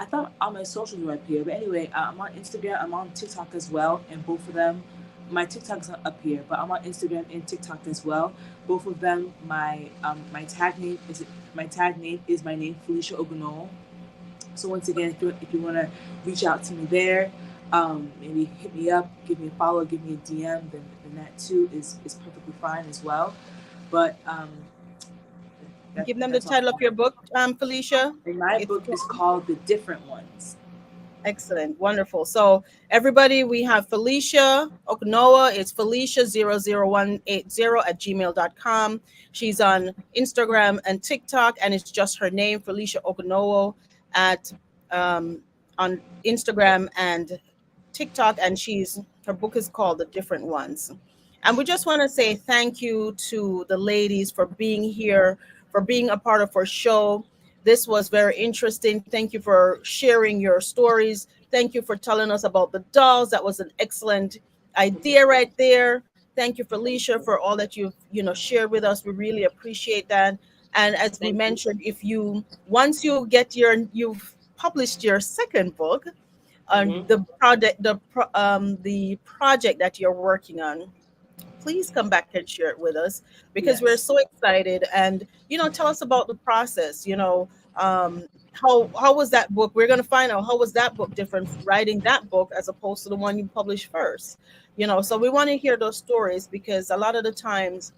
thought all my socials were up here, but anyway, I'm on Instagram, I'm on TikTok as well, and both of them, my TikTok's not up here, but I'm on Instagram and TikTok as well. Both of them, my tag name is my name, Felicia Ogunnowo. So once again, if you want to reach out to me there, maybe hit me up, give me a follow, give me a DM, then that too is perfectly fine as well. But Give them the title of your book, Felicia. And my book is called The Different Ones. Excellent. Wonderful. So everybody, we have Felicia Ogunnowo. It's Felicia00180@gmail.com. She's on Instagram and TikTok, and it's just her name, Felicia Ogunnowo, at on Instagram and TikTok, and her book is called The Different Ones. And we just want to say thank you to the ladies for being here, for being a part of our show. This was very interesting. Thank you for sharing your stories. Thank you for telling us about the dolls. That was an excellent idea right there. Thank you, Felicia, for all that you've shared with us. We really appreciate that. And as we mentioned, once you've published your second book, on the project that you're working on, please come back and share it with us, because we're so excited. And tell us about the process. How was that book? We're going to find out how was that book different, writing that book as opposed to the one you published first. So we want to hear those stories, because a lot of the times,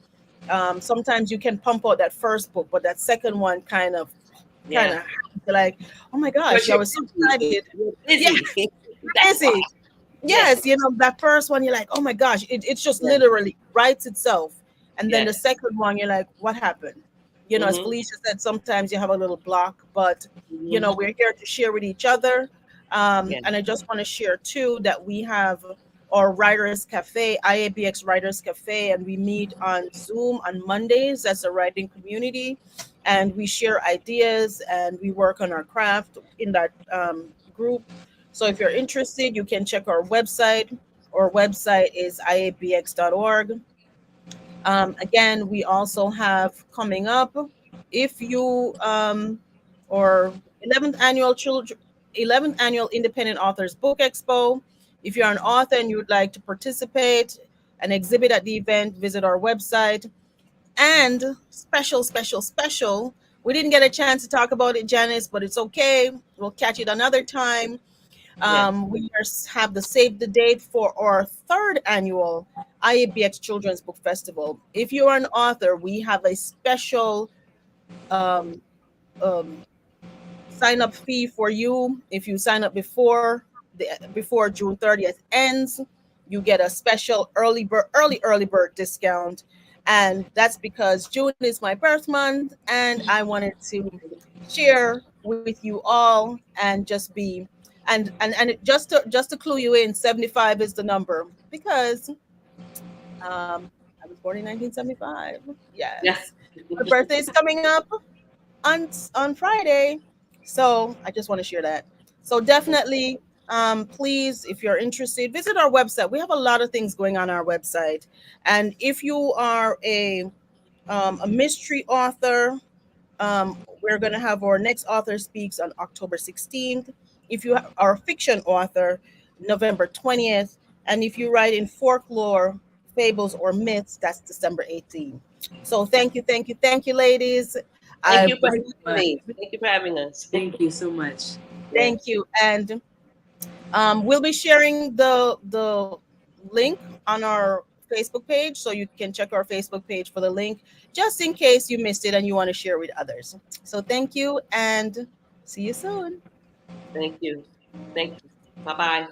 sometimes you can pump out that first book, but that second one kind of like, oh my gosh, I was so excited. Busy. Busy. Yes, that first one, you're like, oh my gosh, it's just literally writes itself. And then the second one, you're like, what happened? As Felicia said, sometimes you have a little block, but we're here to share with each other. And I just want to share too that we have our Writers Cafe, IABX Writers Cafe, and we meet on Zoom on Mondays as a writing community, and we share ideas and we work on our craft in that group. So if you're interested, you can check our website. Our website is iabx.org. Again, we also have coming up, if you or 11th annual Independent Authors Book Expo. If you're an author and you would like to participate and exhibit at the event, visit our website. And special, we didn't get a chance to talk about it, Janice, but it's okay. We'll catch it another time. We have the save the date for our 3rd annual IABX Children's Book Festival. If you're an author, we have a special sign up fee for you. If you sign up before June 30th ends, you get a special early bird discount. And that's because June is my birth month, and I wanted to share with you all and just be and just to clue you in, 75 is the number, because I was born in 1975. Yes. My birthday is coming up on Friday, so I just want to share that. So definitely, please, if you're interested, visit our website. We have a lot of things going on our website, and if you are a mystery author, we're going to have our next author speaks on October 16th. If you are a fiction author, November 20th. And if you write in folklore, fables, or myths, that's December 18th. So thank you, ladies. Thank you for having me. Thank you for having us. Thank you so much. Thank you. And we'll be sharing the link on our Facebook page, so you can check our Facebook page for the link, just in case you missed it and you want to share with others. So thank you, and see you soon. Thank you. Bye-bye.